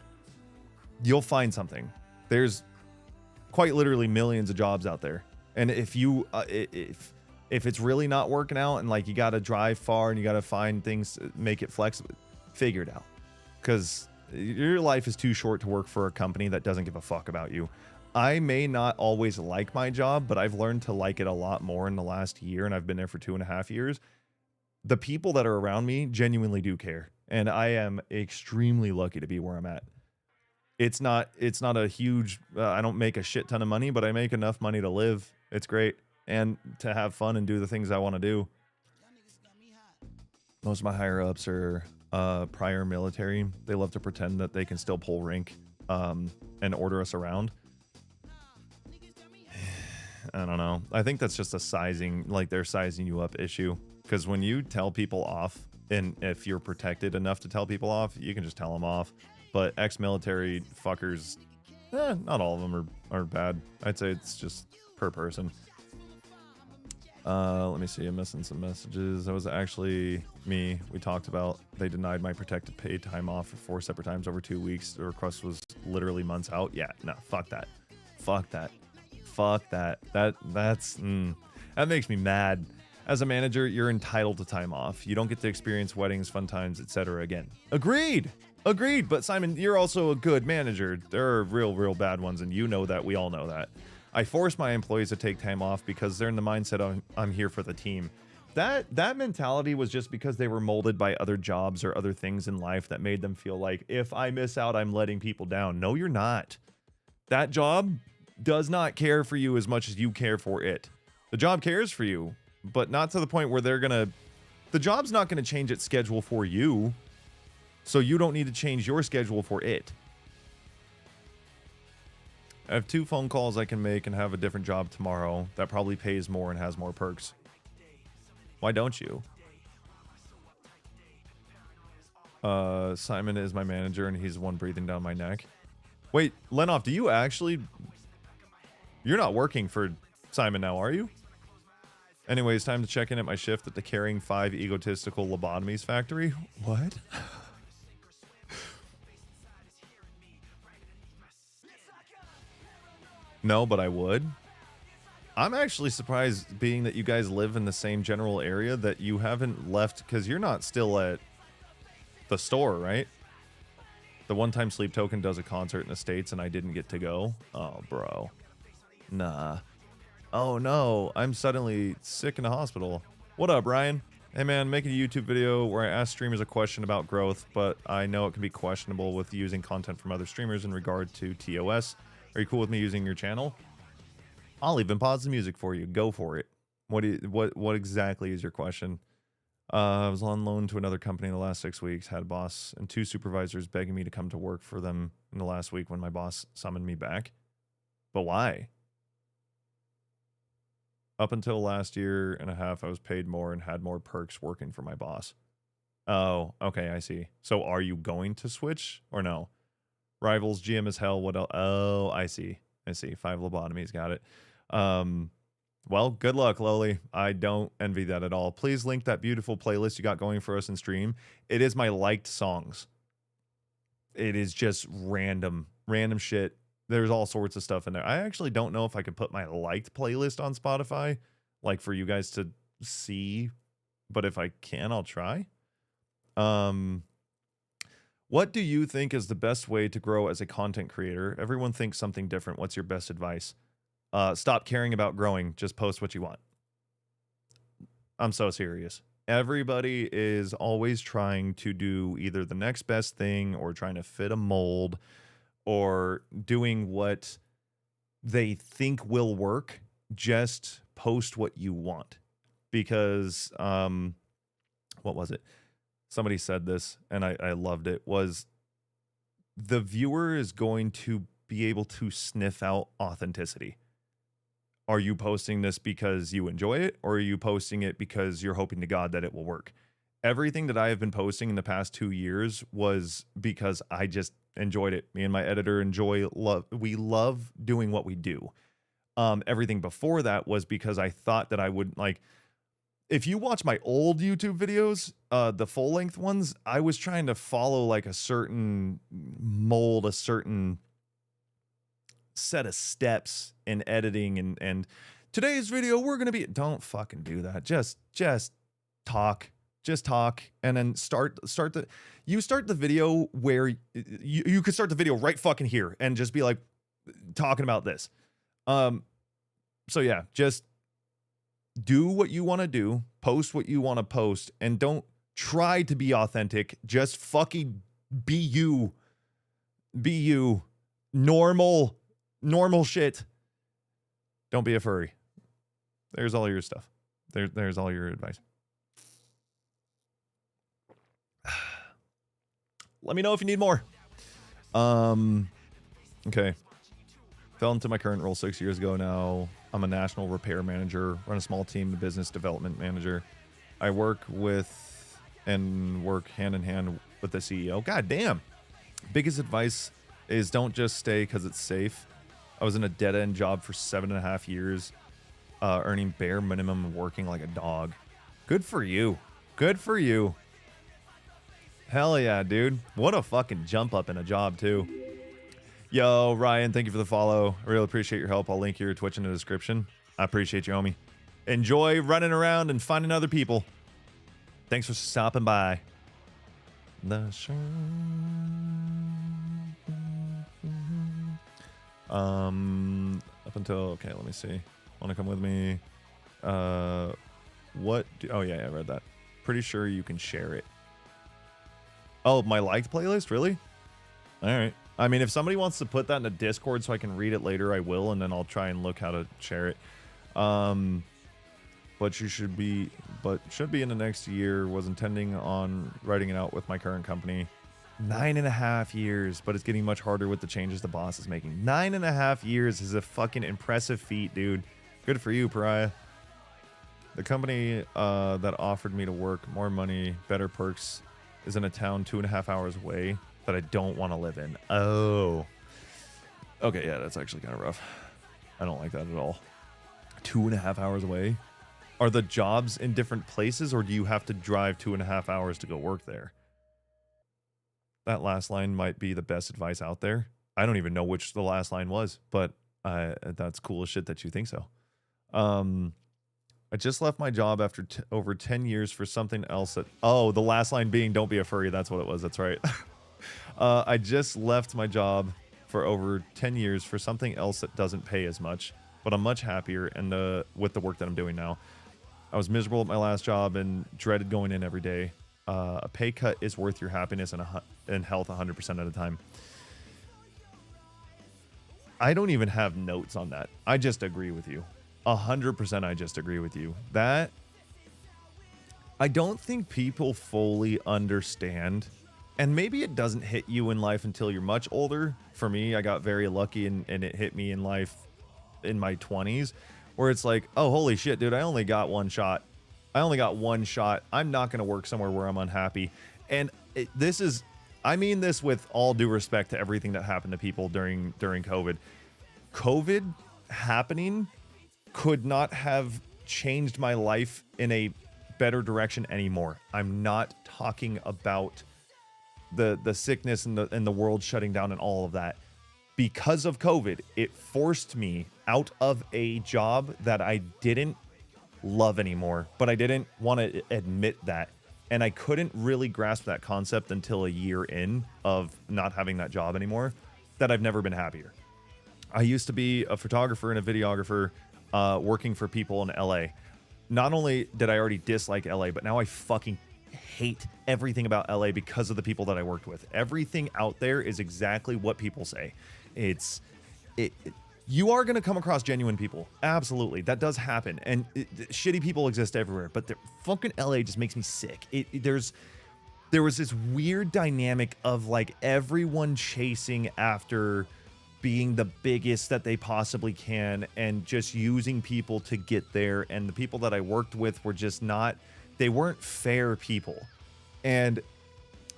You'll find something. quite literally millions of jobs out there. And if you if it's really not working out and like you got to drive far and you got to find things, make it flexible, figure it out, because your life is too short to work for a company that doesn't give a fuck about you. I may not always like my job, but I've learned to like it a lot more in the last year, and I've been there for 2.5 years. The people that are around me genuinely do care, and I am extremely lucky to be where I'm at. It's not a huge, I don't make a shit ton of money, but I make enough money to live. It's great, and to have fun and do the things I want to do. Most of my higher ups are prior military. They love to pretend that they can still pull rank and order us around. I don't know. I think that's just a sizing, like they're sizing you up issue. Because when you tell people off, and if you're protected enough to tell people off, you can just tell them off. But ex-military fuckers, not all of them are bad. I'd say it's just per person. Let me see. I'm missing some messages. That was actually me. We talked about they denied my protected paid time off for 4 separate times over 2 weeks. The request was literally months out. Yeah, no, fuck that. Fuck that. Fuck that. That makes me mad. As a manager, you're entitled to time off. You don't get to experience weddings, fun times, etc. again. Agreed. But Simon, you're also a good manager. There are real bad ones, and you know that. We all know that. I force my employees to take time off because they're in the mindset of I'm here for the team. That mentality was just because they were molded by other jobs or other things in life that made them feel like if I miss out, I'm letting people down. No, you're not. That job does not care for you as much as you care for it. The job cares for you, but not to the point where the job's not going to change its schedule for you. So you don't need to change your schedule for it. I have 2 phone calls I can make and have a different job tomorrow that probably pays more and has more perks. Why don't you? Simon is my manager and he's the one breathing down my neck. Wait, Lenoff, do you actually... You're not working for Simon now, are you? Anyways, time to check in at my shift at the Carrying 5 Egotistical Lobotomies Factory. What? No, but I would. I'm actually surprised, being that you guys live in the same general area, that you haven't left, because you're not still at the store, right? The One Time Sleep Token does a concert in the States and I didn't get to go. Oh, bro. Nah. Oh, no. I'm suddenly sick in the hospital. What up, Ryan? Hey, man, making a YouTube video where I ask streamers a question about growth, but I know it can be questionable with using content from other streamers in regard to TOS. Are you cool with me using your channel? I'll even pause the music for you. Go for it. What exactly is your question? I was on loan to another company in the last 6 weeks, had a boss and 2 supervisors begging me to come to work for them in the last week when my boss summoned me back. But why? Up until last 1.5 years, I was paid more and had more perks working for my boss. Oh, okay, I see. So are you going to switch or no? Rivals, GM as hell. What else? Oh, I see. 5 lobotomies. Got it. Well, good luck, Lowly. I don't envy that at all. Please link that beautiful playlist you got going for us in stream. It is my liked songs. It is just random shit. There's all sorts of stuff in there. I actually don't know if I could put my liked playlist on Spotify, like for you guys to see, but if I can, I'll try. What do you think is the best way to grow as a content creator? Everyone thinks something different. What's your best advice? Stop caring about growing. Just post what you want. I'm so serious. Everybody is always trying to do either the next best thing or trying to fit a mold or doing what they think will work. Just post what you want. Because, what was it? Somebody said this, and I loved it, was the viewer is going to be able to sniff out authenticity. Are you posting this because you enjoy it, or are you posting it because you're hoping to God that it will work? Everything that I have been posting in the past 2 years was because I just enjoyed it. Me and my editor we love doing what we do. Everything before that was because I thought that I would, like, if you watch my old YouTube videos, the full length ones, I was trying to follow like a certain mold, a certain set of steps in editing and today's video we're gonna be. Don't fucking do that. Just talk. Just talk, and then start the video where you could start the video right fucking here and just be like talking about this. So yeah, just do what you want to do, post what you want to post, and don't try to be authentic. Just fucking be you. Be you. Normal shit. Don't be a furry. There's all your stuff. There's all your advice. Let me know if you need more. Okay. Fell into my current role 6 years ago now. I'm a national repair manager, run a small team, business development manager. I work hand in hand with the CEO. God damn. Biggest advice is don't just stay because it's safe. I was in a dead-end job for 7.5 years, earning bare minimum and working like a dog. Good for you. Good for you. Hell yeah, dude. What a fucking jump up in a job, too. Yo, Ryan, thank you for the follow. I really appreciate your help. I'll link your Twitch in the description. I appreciate you, homie. Enjoy running around and finding other people. Thanks for stopping by. The show. Up until, okay, let me see. Want to come with me? Oh yeah, I read that. Pretty sure you can share it. Oh, my liked playlist? Really? All right. I mean, if somebody wants to put that in a Discord so I can read it later, I will, and then I'll try and look how to share it. But should be in the next year. Was intending on writing it out with my current company. 9.5 years, but it's getting much harder with the changes the boss is making. 9.5 years is a fucking impressive feat, dude. Good for you, Pariah. The company that offered me to work, more money, better perks, is in a town 2.5 hours away that I don't want to live in. Oh. Okay, yeah, that's actually kind of rough. I don't like that at all. 2.5 hours away? Are the jobs in different places, or do you have to drive 2.5 hours to go work there? That last line might be the best advice out there. I don't even know which the last line was, but that's cool as shit that you think so. I just left my job after over 10 years for something else that... Oh, the last line being, don't be a furry. That's what it was. That's right. I just left my job for over 10 years for something else that doesn't pay as much, but I'm much happier and with the work that I'm doing now. I was miserable at my last job and dreaded going in every day. A pay cut is worth your happiness and health 100% of the time. I don't even have notes on that. I just agree with you. 100% I just agree with you. That I don't think people fully understand, and maybe it doesn't hit you in life until you're much older. For me, I got very lucky and it hit me in life in my 20s, where it's like, oh, holy shit, dude, I only got one shot. I'm not going to work somewhere where I'm unhappy. And I mean this with all due respect to everything that happened to people during COVID. COVID happening could not have changed my life in a better direction anymore. I'm not talking about the sickness and the world shutting down and all of that. Because of COVID, it forced me out of a job that I didn't love anymore, but I didn't want to admit that. And I couldn't really grasp that concept until a year in of not having that job anymore, that I've never been happier. I used to be a photographer and a videographer working for people in LA. Not only did I already dislike LA, but now I fucking hate everything about LA because of the people that I worked with. Everything out there is exactly what people say. You are going to come across genuine people. Absolutely. That does happen. And shitty people exist everywhere, but fucking LA just makes me sick. There was this weird dynamic of like everyone chasing after being the biggest that they possibly can and just using people to get there. And the people that I worked with were just they weren't fair people. And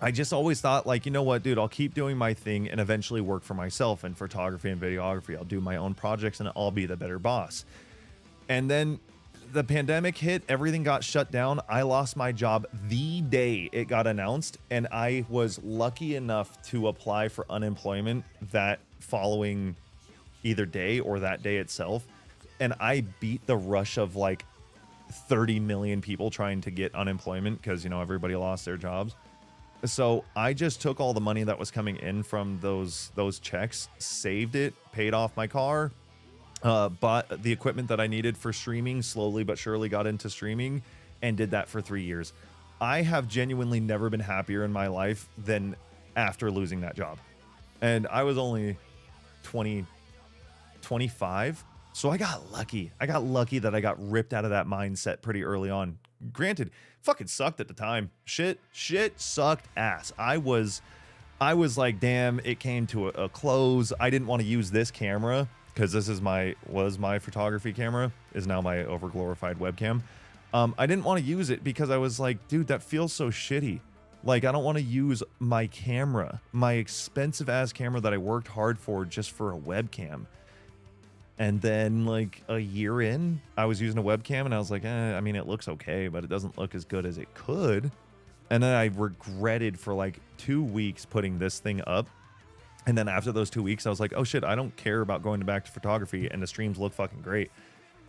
I just always thought, like, you know what, dude, I'll keep doing my thing and eventually work for myself in photography and videography. I'll do my own projects and I'll be the better boss. And then the pandemic hit, everything got shut down. I lost my job the day it got announced, and I was lucky enough to apply for unemployment that following either day or that day itself. And I beat the rush of like 30 million people trying to get unemployment because, you know, everybody lost their jobs. So I just took all the money that was coming in from those checks, saved it, paid off my car, bought the equipment that I needed for streaming, slowly but surely got into streaming, and did that for 3 years. I have genuinely never been happier in my life than after losing that job. And I was only 25. So I got lucky. I got lucky that I got ripped out of that mindset pretty early on. Granted, fucking sucked at the time. Shit sucked ass. I was like, damn, it came to a close. I didn't want to use this camera because this is was my photography camera, is now my overglorified webcam. I didn't want to use it because I was like, dude, that feels so shitty. Like, I don't want to use my camera, my expensive ass camera that I worked hard for just for a webcam. And then like a year in, I was using a webcam and I was like, I mean, it looks okay, but it doesn't look as good as it could. And then I regretted for like 2 weeks putting this thing up. And then after those 2 weeks, I was like, oh shit, I don't care about going back to photography, and the streams look fucking great.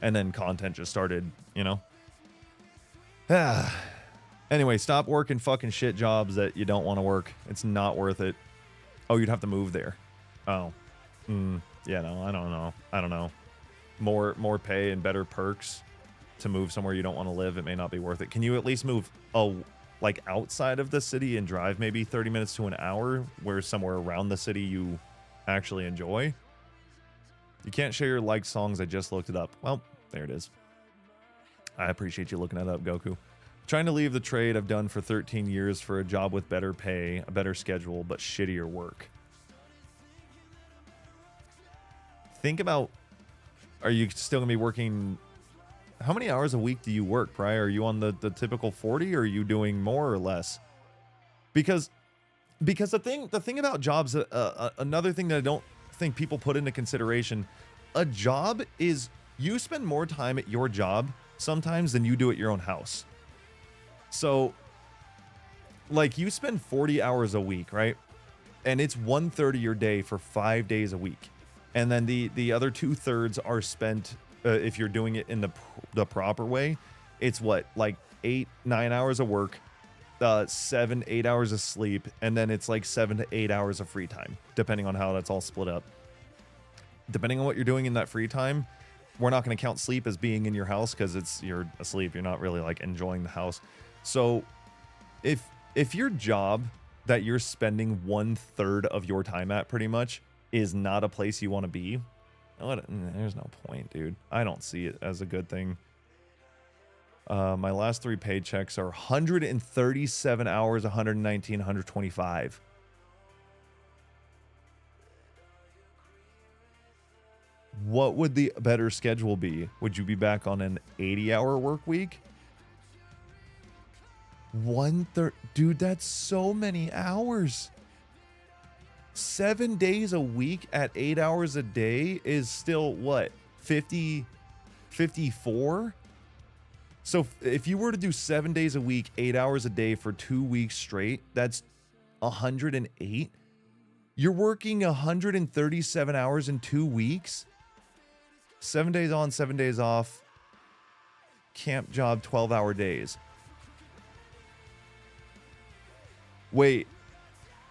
And then content just started, you know. Anyway, stop working fucking shit jobs that you don't want to work. It's not worth it. Oh, you'd have to move there. Oh. Yeah, no, I don't know. More pay and better perks to move somewhere you don't want to live. It may not be worth it. Can you at least move like outside of the city and drive maybe 30 minutes to an hour where somewhere around the city you actually enjoy? You can't share your liked songs. I just looked it up. Well, there it is. I appreciate you looking that up, Goku. Trying to leave the trade I've done for 13 years for a job with better pay, a better schedule, but shittier work. Think about, are you still gonna be working? How many hours a week do you work, Pry? Are you on the typical 40, or are you doing more or less? Because the thing about jobs, another thing that I don't think people put into consideration, a job is, you spend more time at your job sometimes than you do at your own house. So like, you spend 40 hours a week, right? And it's 1/3 of your day for 5 days a week. And then the other 2/3 are spent, if you're doing it in the proper way, it's what, like 8-9 hours of work, 7-8 hours of sleep, and then it's like 7 to 8 hours of free time, depending on how that's all split up. Depending on what you're doing in that free time, we're not going to count sleep as being in your house because you're asleep. You're not really like enjoying the house. So if your job that you're spending 1/3 of your time at pretty much is not a place you want to be, there's no point, dude. I don't see it as a good thing. My last 3 paychecks are 137 hours, 119, 125. What would the better schedule be? Would you be back on an 80-hour work week? 1/3, dude, that's so many hours. 7 days a week at 8 hours a day is still what, 54? So if you were to do 7 days a week, 8 hours a day for 2 weeks straight, that's 108. You're working 137 hours in 2 weeks. 7 days on, 7 days off. Camp job, 12-hour days. Wait,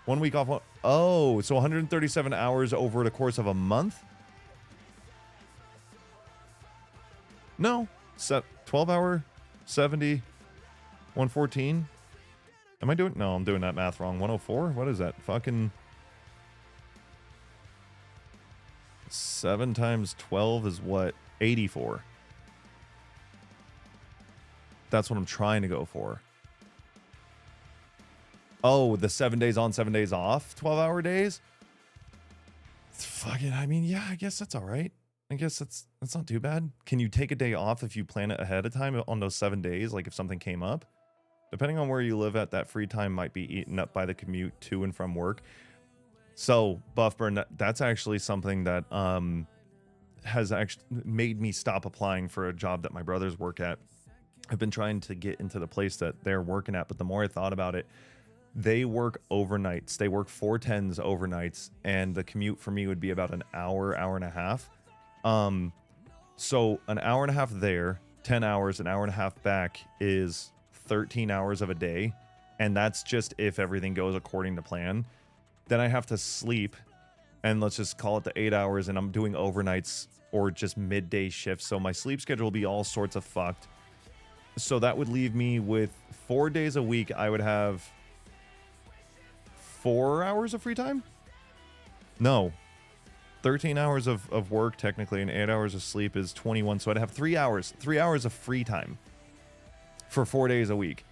1 week off. Oh, so 137 hours over the course of a month? No, 12-hour, 70, 114. Am I doing? No, I'm doing that math wrong. 104? What is that? Fucking 7 times 12 is what? 84. That's what I'm trying to go for. Oh, the 7 days on, 7 days off, 12-hour days? Fucking, I mean, yeah, I guess that's all right. I guess that's not too bad. Can you take a day off if you plan it ahead of time on those 7 days, like if something came up? Depending on where you live at, that free time might be eaten up by the commute to and from work. So, Buffburn, that's actually something that has actually made me stop applying for a job that my brothers work at. I've been trying to get into the place that they're working at, but the more I thought about it, They work overnights. They work 410s overnights, and the commute for me would be about an hour, hour and a half. So an hour and a half there, 10 hours, an hour and a half back is 13 hours of a day. And that's just if everything goes according to plan. Then I have to sleep, and let's just call it the 8 hours, and I'm doing overnights or just midday shifts. So my sleep schedule will be all sorts of fucked. So that would leave me with 4 days a week. I would have 4 hours of free time? No. 13 hours of work, technically, and 8 hours of sleep is 21. So I'd have 3 hours. 3 hours of free time for 4 days a week.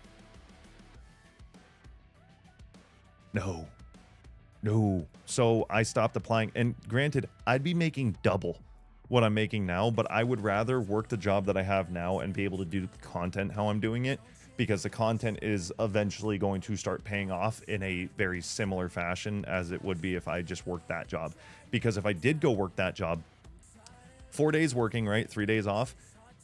No. So I stopped applying. And granted, I'd be making double what I'm making now, but I would rather work the job that I have now and be able to do content how I'm doing it, because the content is eventually going to start paying off in a very similar fashion as it would be if I just worked that job. Because if I did go work that job, 4 days working, right? 3 days off.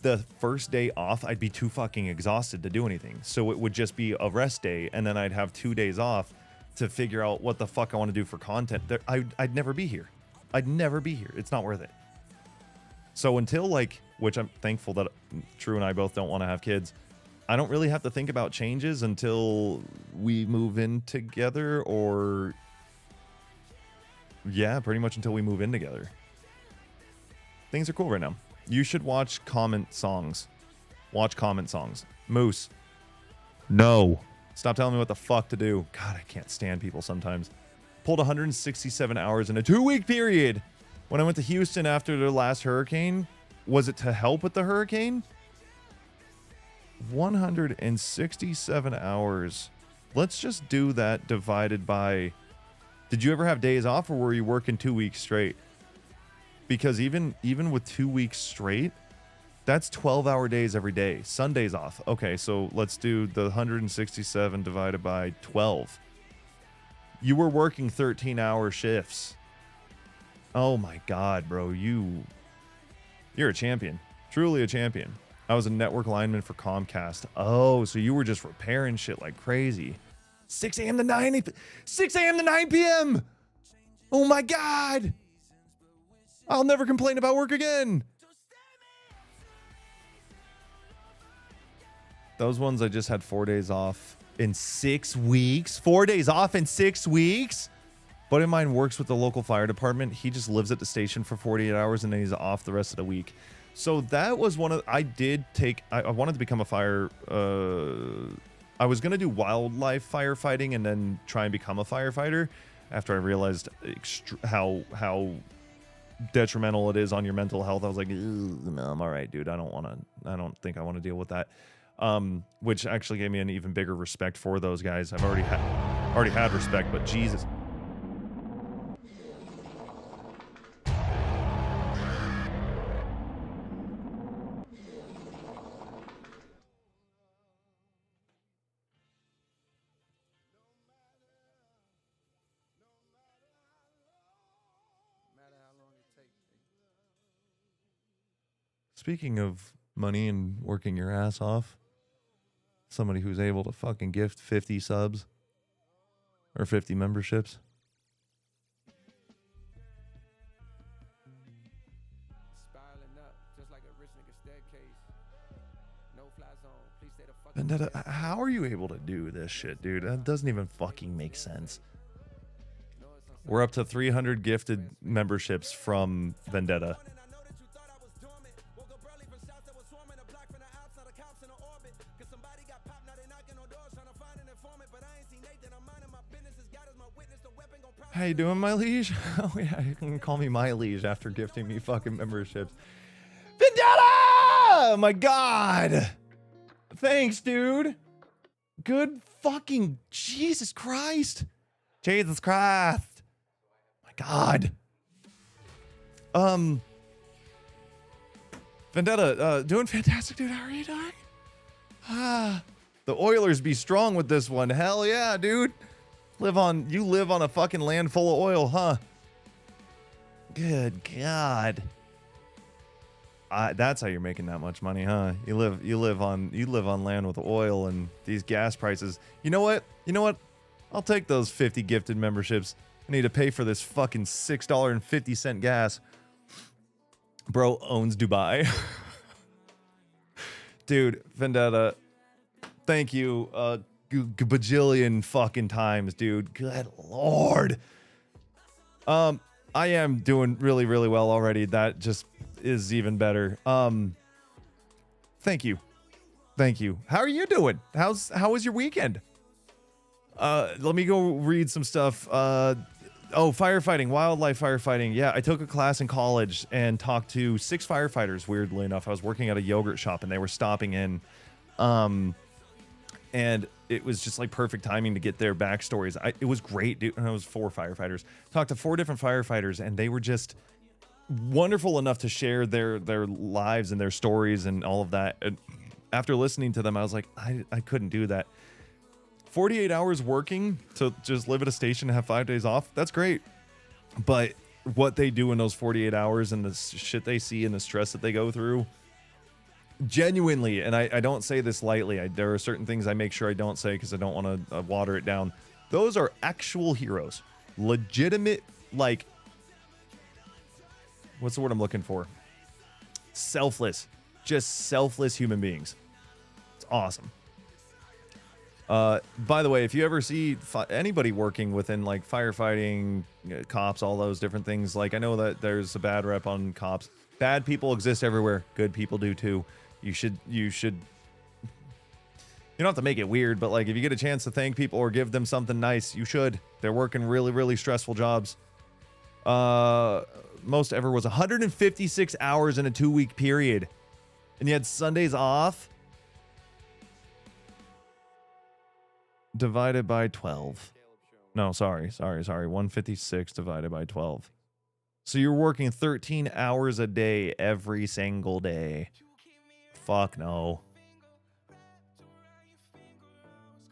The first day off, I'd be too fucking exhausted to do anything. So it would just be a rest day, and then I'd have 2 days off to figure out what the fuck I want to do for content. I'd never be here. I'd never be here. It's not worth it. So until, like, which I'm thankful that True and I both don't want to have kids, I don't really have to think about changes until we move in together, or yeah, pretty much until we move in together. Things are cool right now. You should watch comment songs. Watch comment songs. Moose. No. Stop telling me what the fuck to do. God, I can't stand people sometimes. Pulled 167 hours in a 2-week period. When I went to Houston after the last hurricane, was it to help with the hurricane? 167 hours. Let's just do that divided by... Did you ever have days off, or were you working 2 weeks straight? Because even with 2 weeks straight, that's 12-hour days every day. Sundays off. Okay, so let's do the 167 divided by 12. You were working 13-hour shifts. Oh my God, bro. You're a champion. Truly a champion. I was a network lineman for Comcast. Oh, so you were just repairing shit like crazy. 6 a.m. to 9 p.m. Oh my God. I'll never complain about work again. Those ones I just had 4 days off in 6 weeks. 4 days off in 6 weeks. Buddy of mine works with the local fire department. He just lives at the station for 48 hours and then he's off the rest of the week. So that was one of... I wanted to become a fire... I was going to do wildlife firefighting and then try and become a firefighter after I realized how detrimental it is on your mental health. I was like, no, I'm all right, dude. I don't think I want to deal with that. Which actually gave me an even bigger respect for those guys. I've already had respect, but Jesus. Speaking of money and working your ass off, somebody who's able to fucking gift 50 subs or 50 memberships. Vendetta, how are you able to do this shit, dude? That doesn't even fucking make sense. We're up to 300 gifted memberships from Vendetta. How you doing, my liege? Oh yeah, you can call me my liege after gifting me fucking memberships. Vendetta! Oh my God! Thanks, dude. Good fucking Jesus Christ. Jesus Christ. My God. Vendetta, doing fantastic, dude. How are you doing? The Oilers be strong with this one. Hell yeah, dude. You live on a fucking land full of oil, huh? Good God. That's how you're making that much money, huh? You live on land with oil and these gas prices. You know what? I'll take those 50 gifted memberships. I need to pay for this fucking $6.50 gas. Bro owns Dubai. Dude, Vendetta, thank you bajillion fucking times, dude. Good Lord. I am doing really, really well already. That just is even better. Thank you. Thank you. How are you doing? How was your weekend? Let me go read some stuff. Firefighting, wildlife firefighting. Yeah, I took a class in college and talked to 6 firefighters, weirdly enough. I was working at a yogurt shop and they were stopping in. And it was just like perfect timing to get their backstories. It was great, dude. And it was 4 firefighters. Talked to 4 different firefighters and they were just wonderful enough to share their lives and their stories and all of that. And after listening to them, I was like, I couldn't do that. 48 hours working to just live at a station and have 5 days off, that's great. But what they do in those 48 hours and the shit they see and the stress that they go through, genuinely, and I don't say this lightly, there are certain things I make sure I don't say because I don't want to water it down. Those are actual heroes. Legitimate, like, what's the word I'm looking for? Selfless. Just selfless human beings. It's awesome. By the way, if you ever see anybody working within like firefighting, cops, all those different things, like I know that there's a bad rep on cops. Bad people exist everywhere. Good people do too. You don't have to make it weird, but like if you get a chance to thank people or give them something nice, you should. They're working really, really stressful jobs. Most ever was 156 hours in a 2-week period. And you had Sundays off. Divided by 12. No, sorry. 156 divided by 12. So you're working 13 hours a day every single day. Fuck no.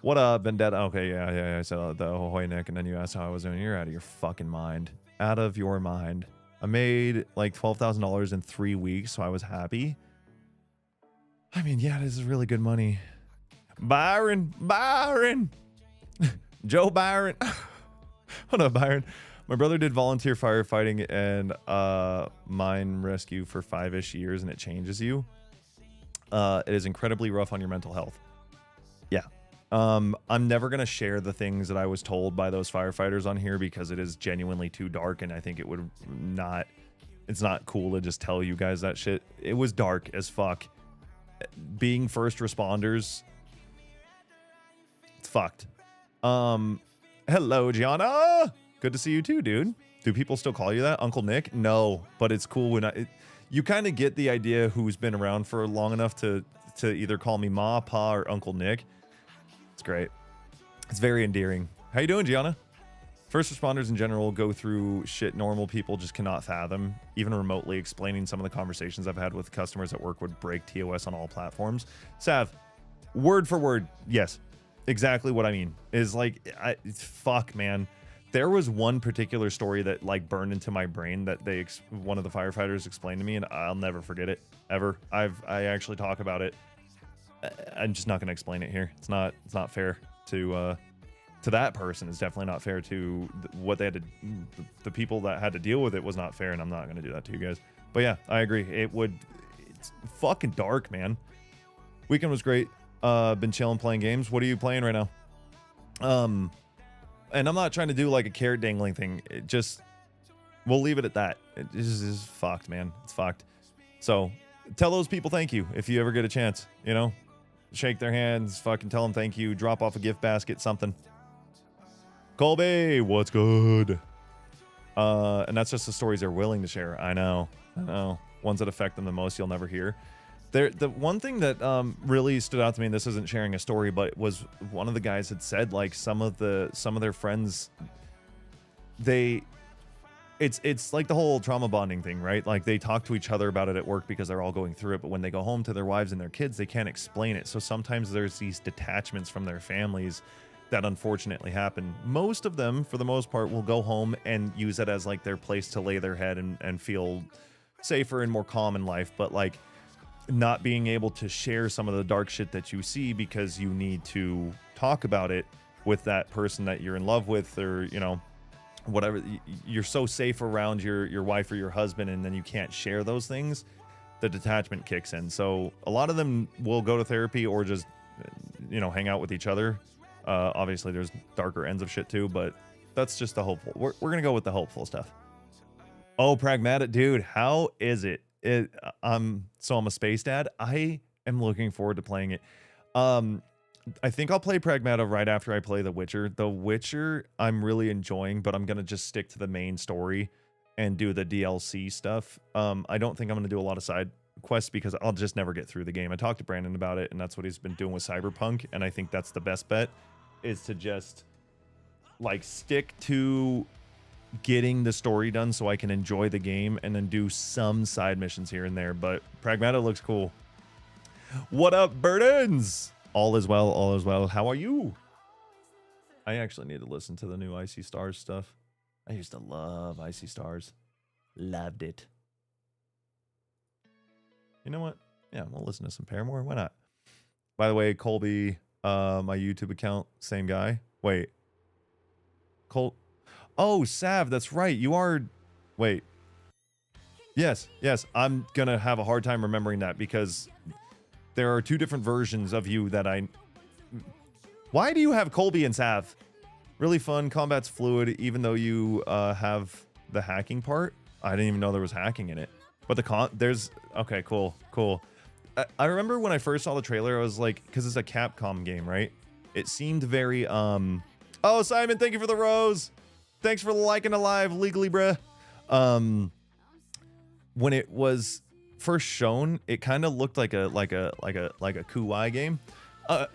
What up, Vendetta? Okay, yeah. I said the ahoy Nick, and then you asked how I was doing. You're out of your fucking mind. Out of your mind. I made like $12,000 in 3 weeks, so I was happy. I mean, yeah, this is really good money. Byron. Joe Byron. What up, Byron? My brother did volunteer firefighting and mine rescue for 5-ish years, and it changes you. It is incredibly rough on your mental health. Yeah. I'm never going to share the things that I was told by those firefighters on here because it is genuinely too dark, and I think it would not... It's not cool to just tell you guys that shit. It was dark as fuck. Being first responders... It's fucked. Hello, Gianna. Good to see you too, dude. Do people still call you that? Uncle Nick? No, but it's cool when you kind of get the idea who's been around for long enough to either call me Ma, Pa, or Uncle Nick. It's great. It's very endearing. How you doing, Gianna? First responders in general go through shit normal people just cannot fathom. Even remotely explaining some of the conversations I've had with customers at work would break TOS on all platforms. Sav, word for word, yes. Exactly what I mean is like, fuck, man. There was one particular story that like burned into my brain that one of the firefighters explained to me, and I'll never forget it ever. I actually talk about it. I'm just not going to explain it here. It's not fair to that person. It's definitely not fair to what they had to, the people that had to deal with it was not fair, and I'm not going to do that to you guys. But yeah, I agree. It's fucking dark, man. Weekend was great. Been chilling, playing games. What are you playing right now? And I'm not trying to do like a carrot dangling thing. It just, we'll leave it at that. It is fucked, man. It's fucked. So tell those people thank you if you ever get a chance, you know? Shake their hands, fucking tell them thank you, drop off a gift basket, something. Colby, what's good? And that's just the stories they're willing to share. I know. Ones that affect them the most, you'll never hear. The one thing that really stood out to me, and this isn't sharing a story, but was one of the guys had said like some of their friends, it's like the whole trauma bonding thing, right? Like they talk to each other about it at work because they're all going through it, but when they go home to their wives and their kids, they can't explain it. So sometimes there's these detachments from their families that unfortunately happen. Most of them, for the most part, will go home and use it as like their place to lay their head and feel safer and more calm in life. But like, not being able to share some of the dark shit that you see because you need to talk about it with that person that you're in love with, or you know, whatever. You're so safe around your wife or your husband, and then you can't share those things. The detachment kicks in. So a lot of them will go to therapy or just, you know, hang out with each other. Obviously, there's darker ends of shit too, but that's just the hopeful. We're gonna go with the hopeful stuff. Oh, pragmatic, dude. How is it? So I'm a space dad. I am looking forward to playing it. I think I'll play Pragmata right after I play The Witcher. The Witcher I'm really enjoying, but I'm gonna just stick to the main story and do the DLC stuff. I don't think I'm gonna do a lot of side quests because I'll just never get through the game. I talked to Brandon about it, and that's what he's been doing with Cyberpunk, and I think that's the best bet, is to just like stick to getting the story done so I can enjoy the game and then do some side missions here and there. But Pragmata looks cool. What up, Burdens? All is well, all is well. How are you? I actually need to listen to the new Icy Stars stuff. I used to love Icy Stars. Loved it. You know what? Yeah, we'll listen to some Paramore. Why not? By the way, Colby, my YouTube account, same guy. Wait. Oh, Sav, that's right. You are... Wait. Yes. I'm going to have a hard time remembering that because there are two different versions of you that I... Why do you have Colby and Sav? Really fun. Combat's fluid, even though you have the hacking part. I didn't even know there was hacking in it. But there's... Okay, cool. I remember when I first saw the trailer, I was like... Because it's a Capcom game, right? It seemed very... Oh, Simon, thank you for the rose. Thanks for liking alive legally, bruh. When it was first shown, it kind of looked like a Kuwai game,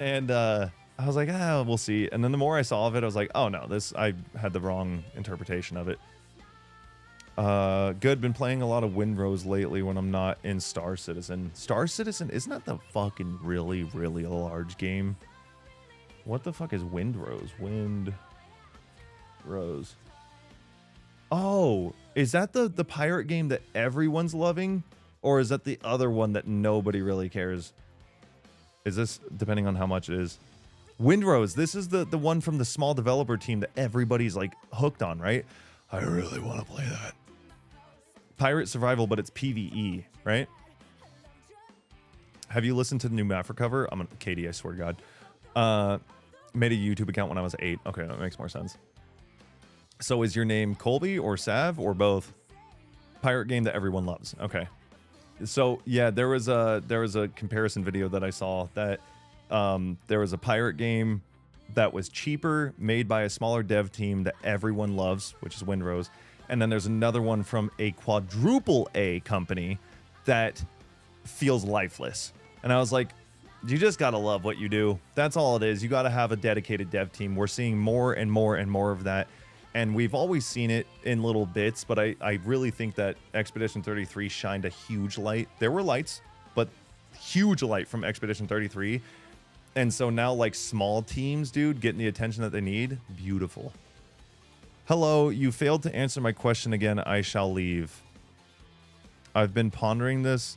and I was like, we'll see. And then the more I saw of it, I was like, oh no, I had the wrong interpretation of it. Good. Been playing a lot of Windrose lately when I'm not in Star Citizen. Star Citizen, isn't that the fucking really large game? What the fuck is Windrose? Rose. Oh, is that the pirate game that everyone's loving? Or is that the other one that nobody really cares? Is this, depending on how much it is? Windrose, this is the one from the small developer team that everybody's like hooked on, right? I really want to play that. Pirate survival, but it's PvE, right? Have you listened to the new Mafra cover? Katie, I swear to God. Made a YouTube account when I was 8. Okay, that makes more sense. So is your name Colby or Sav or both? Pirate game that everyone loves. Okay. So yeah, there was a comparison video that I saw that there was a pirate game that was cheaper, made by a smaller dev team that everyone loves, which is Windrose. And then there's another one from a quadruple A company that feels lifeless. And I was like, you just gotta love what you do. That's all it is. You gotta have a dedicated dev team. We're seeing more and more and more of that. And we've always seen it in little bits, but I really think that Expedition 33 shined a huge light. There were lights, but huge light from Expedition 33. And so now, like, small teams, dude, getting the attention that they need. Beautiful. Hello, you failed to answer my question again. I shall leave. I've been pondering this.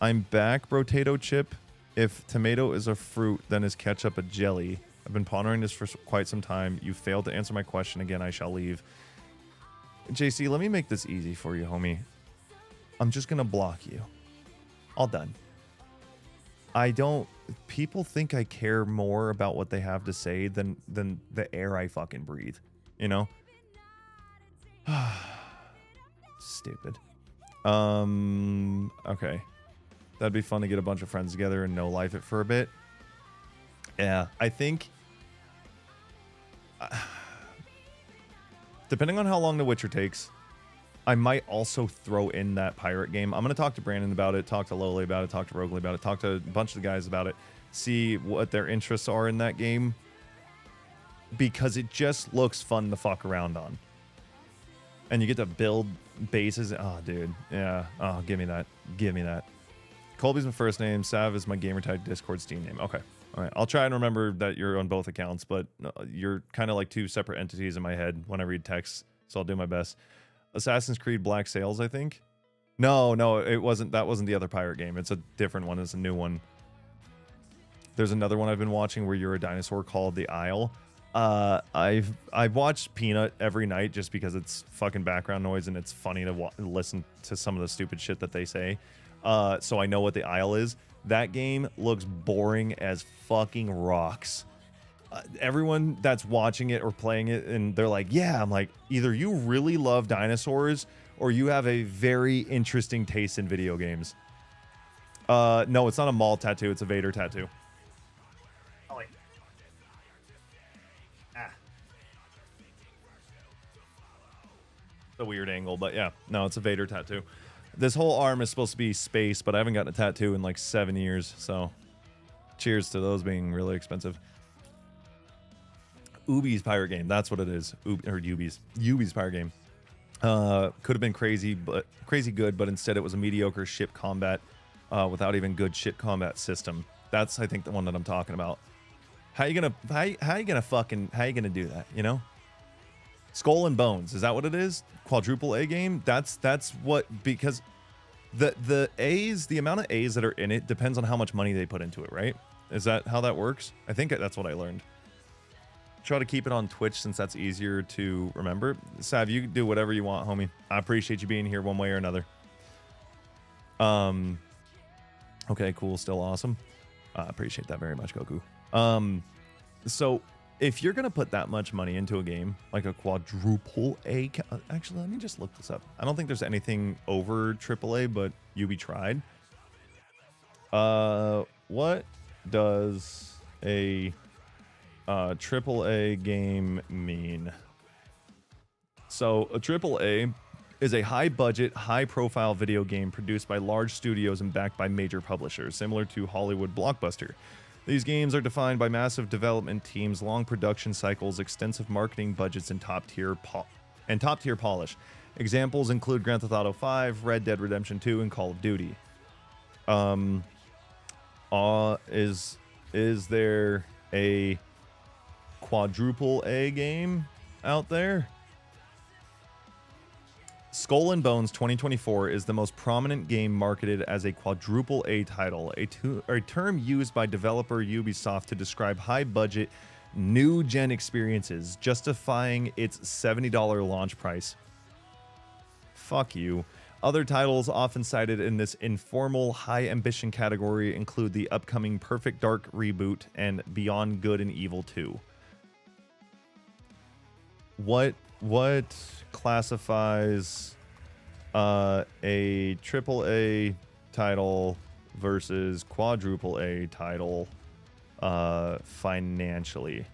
I'm back, Brotato Chip. If tomato is a fruit, then is ketchup a jelly? I've been pondering this for quite some time. You failed to answer my question again. I shall leave. JC, let me make this easy for you, homie. I'm just going to block you. All done. People think I care more about what they have to say than the air I fucking breathe. You know? Stupid. Okay. That'd be fun to get a bunch of friends together and no life it for a bit. Yeah, I think... depending on how long The Witcher takes, I might also throw in that pirate game. I'm going to talk to Brandon about it, talk to Loli about it, talk to Rogley about it, talk to a bunch of the guys about it, see what their interests are in that game. Because it just looks fun to fuck around on. And you get to build bases. Oh, dude. Yeah. Oh, give me that. Give me that. Colby's my first name. Sav is my gamertag Discord Steam name. Okay. All right. I'll try and remember that you're on both accounts, but you're kind of like two separate entities in my head when I read texts, so I'll do my best. Assassin's Creed Black Sails, I think. No, it wasn't. That wasn't the other pirate game. It's a different one. It's a new one. There's another one I've been watching where you're a dinosaur called The Isle. I've watched Peanut every night just because it's fucking background noise and it's funny to listen to some of the stupid shit that they say. So I know what the aisle is. That game looks boring as fucking rocks. Everyone that's watching it or playing it and they're like, yeah, I'm like, either you really love dinosaurs or you have a very interesting taste in video games. No, it's not a Maul tattoo. It's a Vader tattoo. Oh, wait. Ah. A weird angle, but yeah. No, it's a Vader tattoo. This whole arm is supposed to be space, but I haven't gotten a tattoo in like 7 years, so cheers to those being really expensive. Ubi's pirate game. That's what it is. Ubi's pirate game. Could have been crazy good, but instead it was a mediocre ship combat without even good ship combat system. That's, I think, the one that I'm talking about. How you gonna do that? You know? Skull and Bones. Is that what it is? Quadruple A game. That's what, because the A's, the amount of A's that are in it depends on how much money they put into it, right? Is that how that works? I think that's what I learned. Try to keep it on Twitch since that's easier to remember. Sav, you do whatever you want, homie. I appreciate you being here one way or another. Okay, cool. Still awesome. I appreciate that very much, Goku. So if you're going to put that much money into a game, like a quadruple A, actually, let me just look this up. I don't think there's anything over AAA, but Ubi tried. What does a AAA game mean? So a AAA is a high-budget, high-profile video game produced by large studios and backed by major publishers, similar to Hollywood blockbuster. These games are defined by massive development teams, long production cycles, extensive marketing budgets, and top-tier polish. Examples include Grand Theft Auto 5, Red Dead Redemption 2, and Call of Duty. Is there a quadruple A game out there? Skull and Bones 2024 is the most prominent game marketed as a quadruple A title, a term used by developer Ubisoft to describe high-budget, new-gen experiences, justifying its $70 launch price. Fuck you. Other titles often cited in this informal, high-ambition category include the upcoming Perfect Dark reboot and Beyond Good and Evil 2. What classifies a triple A title versus quadruple A title financially?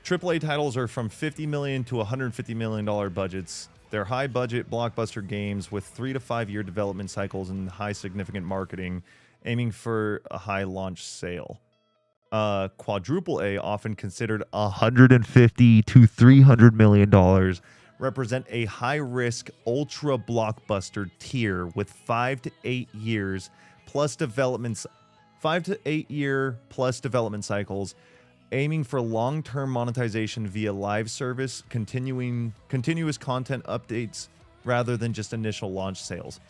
AAA titles are from $50 million to $150 million budgets. They're high-budget blockbuster games with 3 to 5 year development cycles and high significant marketing, aiming for a high launch sale. Quadruple A, often considered $150 to $300 million, represent a high-risk, ultra blockbuster tier with 5 to 8 years plus development cycles, aiming for long-term monetization via live service, continuous content updates rather than just initial launch sales.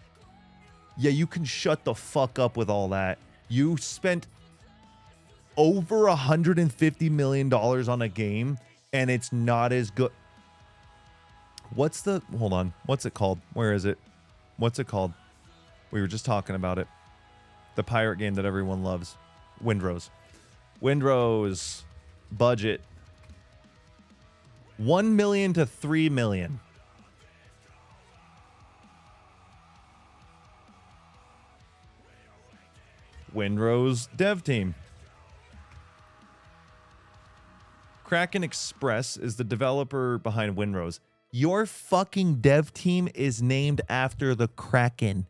Yeah, you can shut the fuck up with all that. You spent over $150 million on a game and it's not as good. Hold on. What's it called? Where is it? What's it called? We were just talking about it. The pirate game that everyone loves. Windrose. Windrose budget $1 million to $3 million. Windrose dev team. Kraken Express is the developer behind Windrose. Your fucking dev team is named after the Kraken.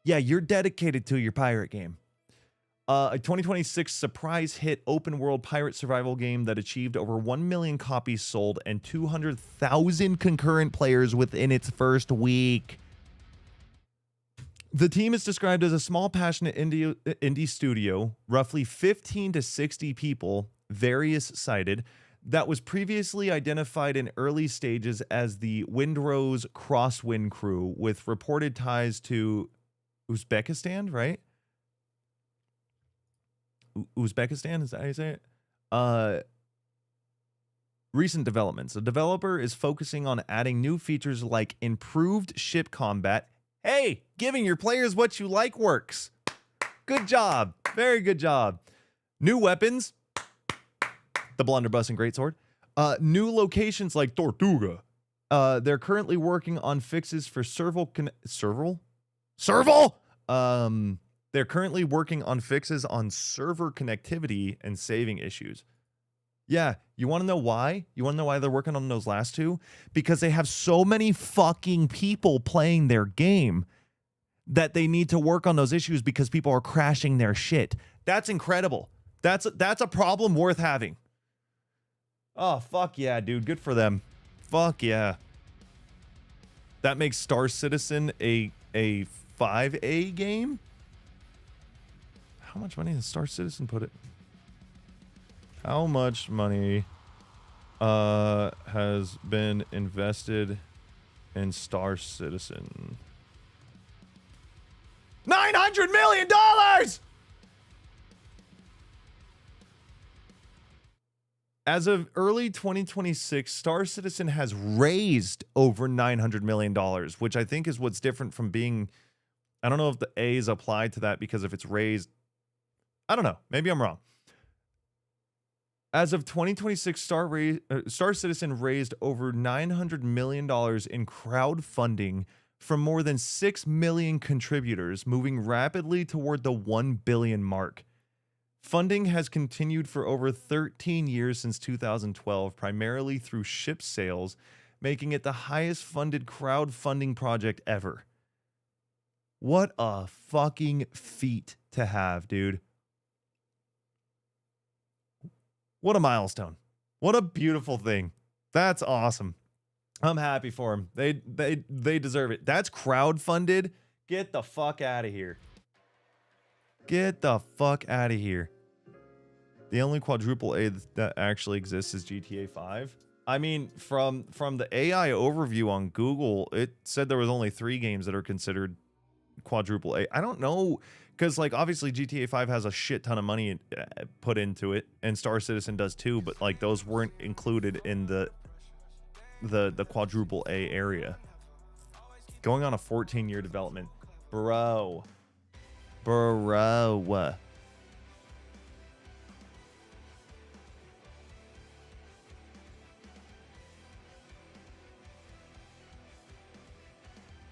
Yeah, you're dedicated to your pirate game. A 2026 surprise hit open world pirate survival game that achieved over 1 million copies sold and 200,000 concurrent players within its first week. The team is described as a small, passionate indie studio, roughly 15 to 60 people, various cited, that was previously identified in early stages as the Windrose Crosswind crew, with reported ties to Uzbekistan, right? Uzbekistan, is that how you say it? Recent developments. A developer is focusing on adding new features like improved ship combat. Hey, giving your players what you like works. Good job. Very good job. New weapons. The blunderbuss and greatsword. New locations like Tortuga. They're currently working on fixes for serval? They're currently working on fixes on server connectivity and saving issues. Yeah, you want to know why? You want to know why they're working on those last two? Because they have so many fucking people playing their game that they need to work on those issues because people are crashing their shit. That's incredible. That's a problem worth having. Oh, fuck yeah, dude. Good for them. Fuck yeah. That makes Star Citizen a 5A game? How much money has Star Citizen put it? How much money has been invested in Star Citizen? $900 million! As of early 2026, Star Citizen has raised over $900 million, which I think is what's different from being... I don't know if the A's apply to that, because if it's raised... I don't know. Maybe I'm wrong. As of 2026, Star Citizen raised over $900 million in crowdfunding from more than 6 million contributors, moving rapidly toward the 1 billion mark. Funding has continued for over 13 years since 2012, primarily through ship sales, making it the highest funded crowdfunding project ever. What a fucking feat to have, dude. What a milestone. What a beautiful thing. That's awesome. I'm happy for them. They deserve it. That's crowdfunded. Get the fuck out of here. Get the fuck out of here. The only quadruple A that actually exists is GTA 5. I mean, from the AI overview on Google, it said there was only 3 games that are considered quadruple A. I don't know, because like obviously GTA 5 has a shit ton of money put into it, and Star Citizen does too, but like those weren't included in the quadruple A area. Going on a 14-year development. Bro.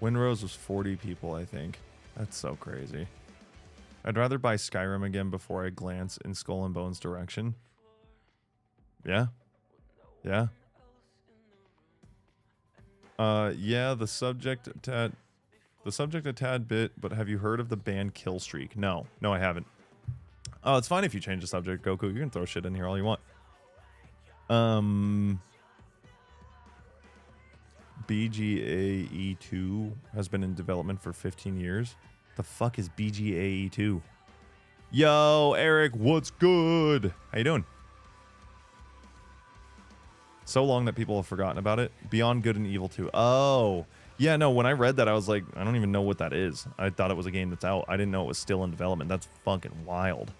Windrose was 40 people, I think. That's so crazy. I'd rather buy Skyrim again before I glance in Skull and Bones' direction. Yeah. Yeah. Yeah, the subject a tad bit, but have you heard of the band Killstreak? No, I haven't. Oh, it's fine if you change the subject, Goku. You can throw shit in here all you want. BGAE2 has been in development for 15 years. The fuck is BGAE2? Yo, Eric, what's good? How you doing? So long that people have forgotten about it. Beyond Good and Evil 2. Oh, yeah, no, when I read that, I was like, I don't even know what that is. I thought it was a game that's out. I didn't know it was still in development. That's fucking wild.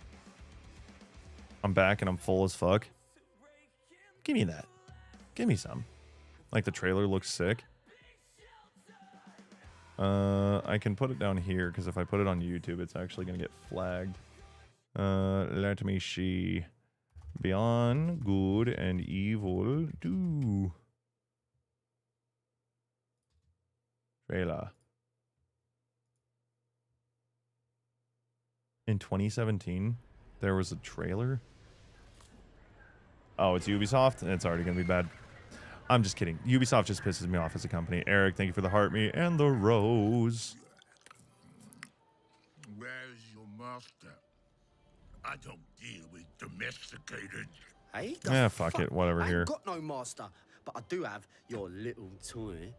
I'm back and I'm full as fuck. Give me that. Give me some. Like, the trailer looks sick. I can put it down here, because if I put it on YouTube, it's actually going to get flagged. Let me see. Beyond Good and Evil 2. Trailer. In 2017, there was a trailer. Oh, it's Ubisoft? It's already going to be bad. I'm just kidding. Ubisoft just pisses me off as a company. Eric, thank you for the heart me and the rose. Where's your master? I don't deal with domesticated. Hey, Yeah, fuck it. Whatever I here. ain't got no master, but I do have your little toy.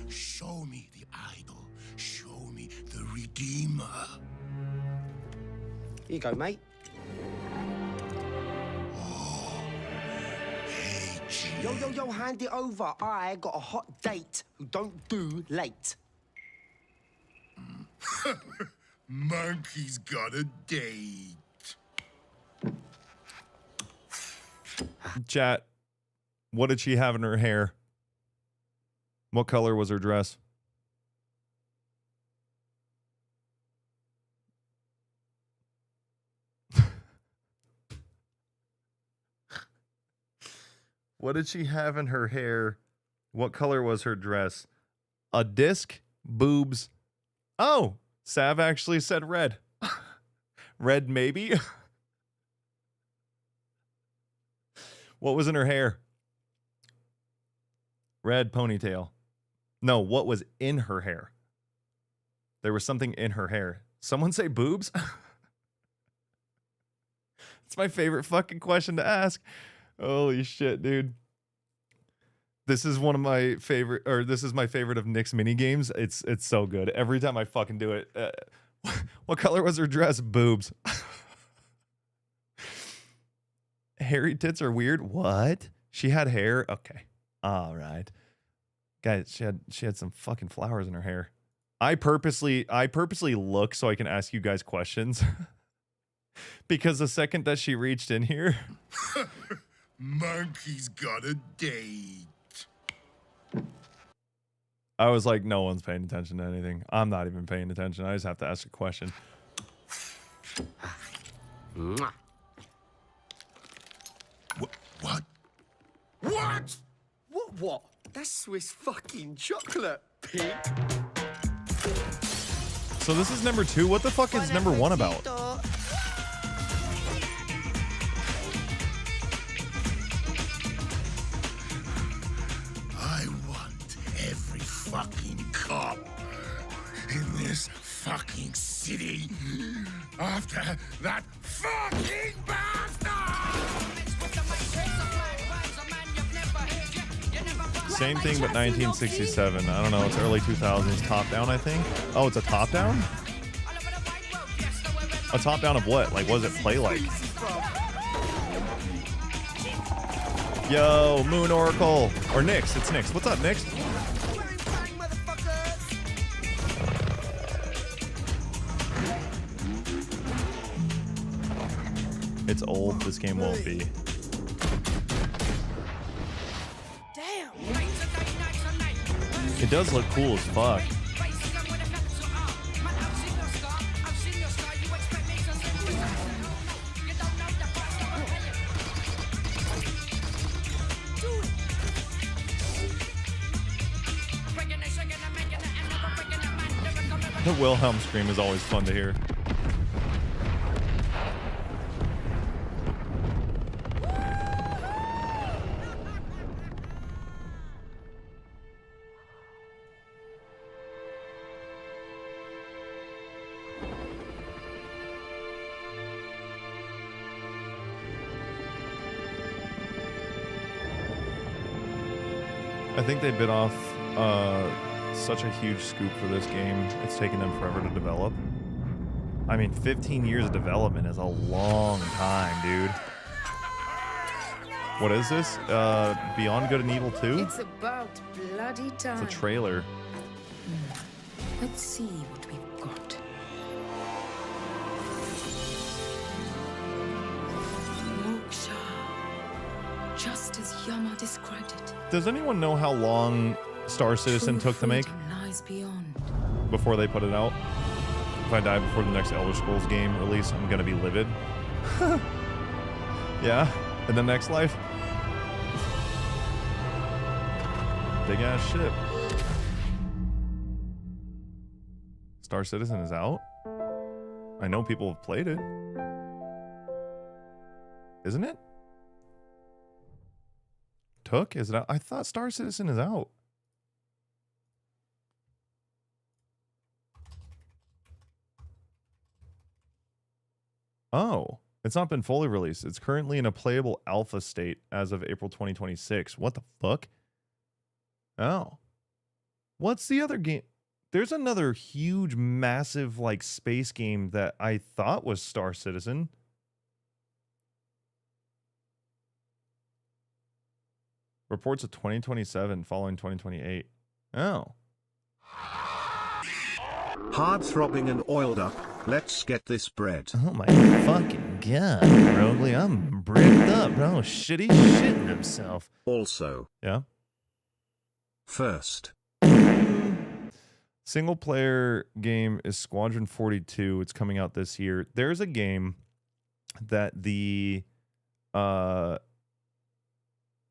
Show me the idol. Show me the redeemer. Here you go, mate. Hey, G. Yo, hand it over. I got a hot date who don't do late. Monkey's got a date. Chat, what did she have in her hair? What color was her dress? What did she have in her hair? What color was her dress? A disc? Boobs? Oh, Sav actually said red. Red maybe? What was in her hair? Red ponytail. No, what was in her hair? There was something in her hair. Someone say boobs? It's my favorite fucking question to ask. Holy shit, dude. This is one of my favorite, or this is my favorite of Nick's mini games. It's so good. Every time I fucking do it. What color was her dress? Boobs. Hairy tits are weird. What? She had hair? Okay. All right. Guys, she had some fucking flowers in her hair. I purposely look so I can ask you guys questions. Because the second that she reached in here. Monkey's got a date. I was like, no one's paying attention to anything. I'm not even paying attention. I just have to ask a question. What? What? What? What? That's Swiss fucking chocolate, pig. So this is number 2. What the fuck is number 1 about? I want every fucking cop in this fucking city after that fucking bastard! Same thing, but 1967. I don't know. It's early 2000s. Top down, I think. Oh, it's a top down? A top down of what? Like, what does it play like? Yo, Moon Oracle. Or Nyx. It's Nyx. What's up, Nyx? It's old. This game won't be. It does look cool as fuck. The Wilhelm scream is always fun to hear. I think they bit off such a huge scoop for this game. It's taken them forever to develop. I mean, 15 years of development is a long time, dude. What is this? Beyond Good and Evil 2? It's about bloody time. It's a trailer. Let's see what we've got. Moksha. Just as Yama described it. Does anyone know how long Star Citizen took to make? Lies beyond. Before they put it out? If I die before the next Elder Scrolls game release, I'm gonna be livid. Yeah? In the next life? Big ass ship. Star Citizen is out? I know people have played it. Isn't it? Took? Is it out? I thought Star Citizen is out. Oh, it's not been fully released. It's currently in a playable alpha state as of April 2026. What the fuck? Oh. What's the other game? There's another huge, massive, like, space game that I thought was Star Citizen. Reports of 2027 following 2028. Oh. Hard throbbing and oiled up, Let's get this bread. Oh my fucking god, Rowley, I'm bricked up, bro. Shit, he's shitting himself. Also. Yeah? First. Single player game is Squadron 42. It's coming out this year. There's a game that the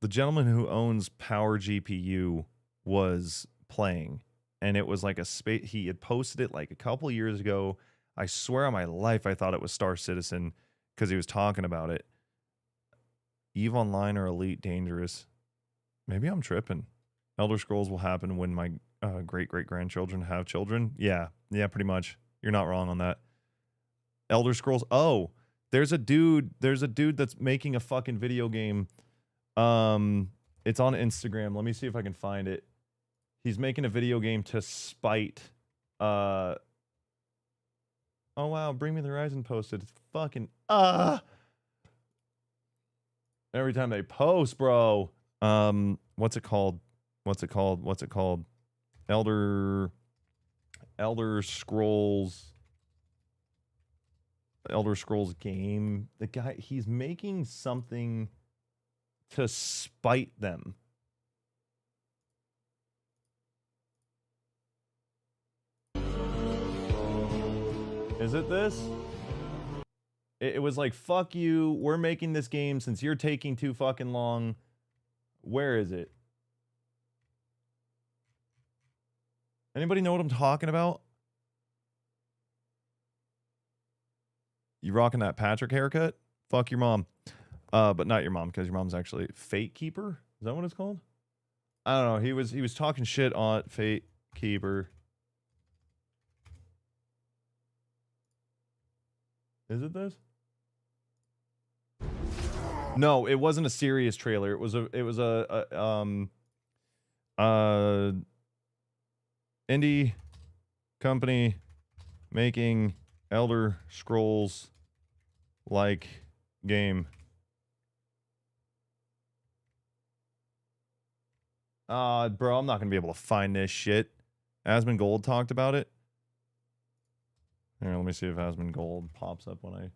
gentleman who owns Power GPU was playing, and it was like a space. He had posted it like a couple years ago. I swear on my life I thought it was Star Citizen because he was talking about it. EVE Online or Elite Dangerous. Maybe I'm tripping. Elder Scrolls will happen when my great-great-grandchildren have children. Yeah, pretty much. You're not wrong on that. Elder Scrolls. Oh, there's a dude that's making a fucking video game. It's on Instagram. Let me see if I can find it. He's making a video game to spite oh wow, Bring Me the Horizon posted. It's fucking every time they post, bro. What's it called? Elder Scrolls game. The guy, he's making something to spite them. Is it this? It was like, fuck you, we're making this game since you're taking too fucking long. Where is it? Anybody know what I'm talking about? You rocking that Patrick haircut? Fuck your mom. But not your mom, because your mom's actually Fate Keeper. Is that what it's called? I don't know. He was talking shit on Fate Keeper. Is it this? No, it wasn't a serious trailer. It was a indie company making Elder Scrolls like game. Bro, I'm not gonna be able to find this shit. Asmongold talked about it. Here, let me see if Asmongold pops up when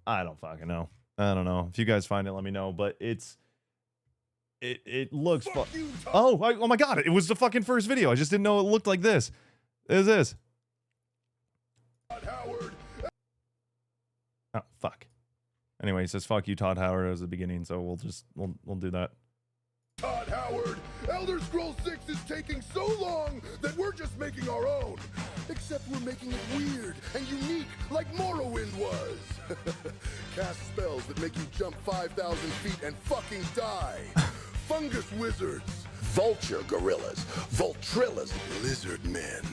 I don't fucking know. I don't know. If you guys find it, let me know. But it looks oh my god, it was the fucking first video. I just didn't know it looked like this. Is this? Oh fuck. Anyway, he says fuck you, Todd Howard, as the beginning, so we'll do that. Todd Howard, Elder Scrolls 6 is taking so long that we're just making our own. Except we're making it weird and unique like Morrowind was. Cast spells that make you jump 5,000 feet and fucking die. Fungus wizards. Vulture gorillas. Voltrillas. Lizard men.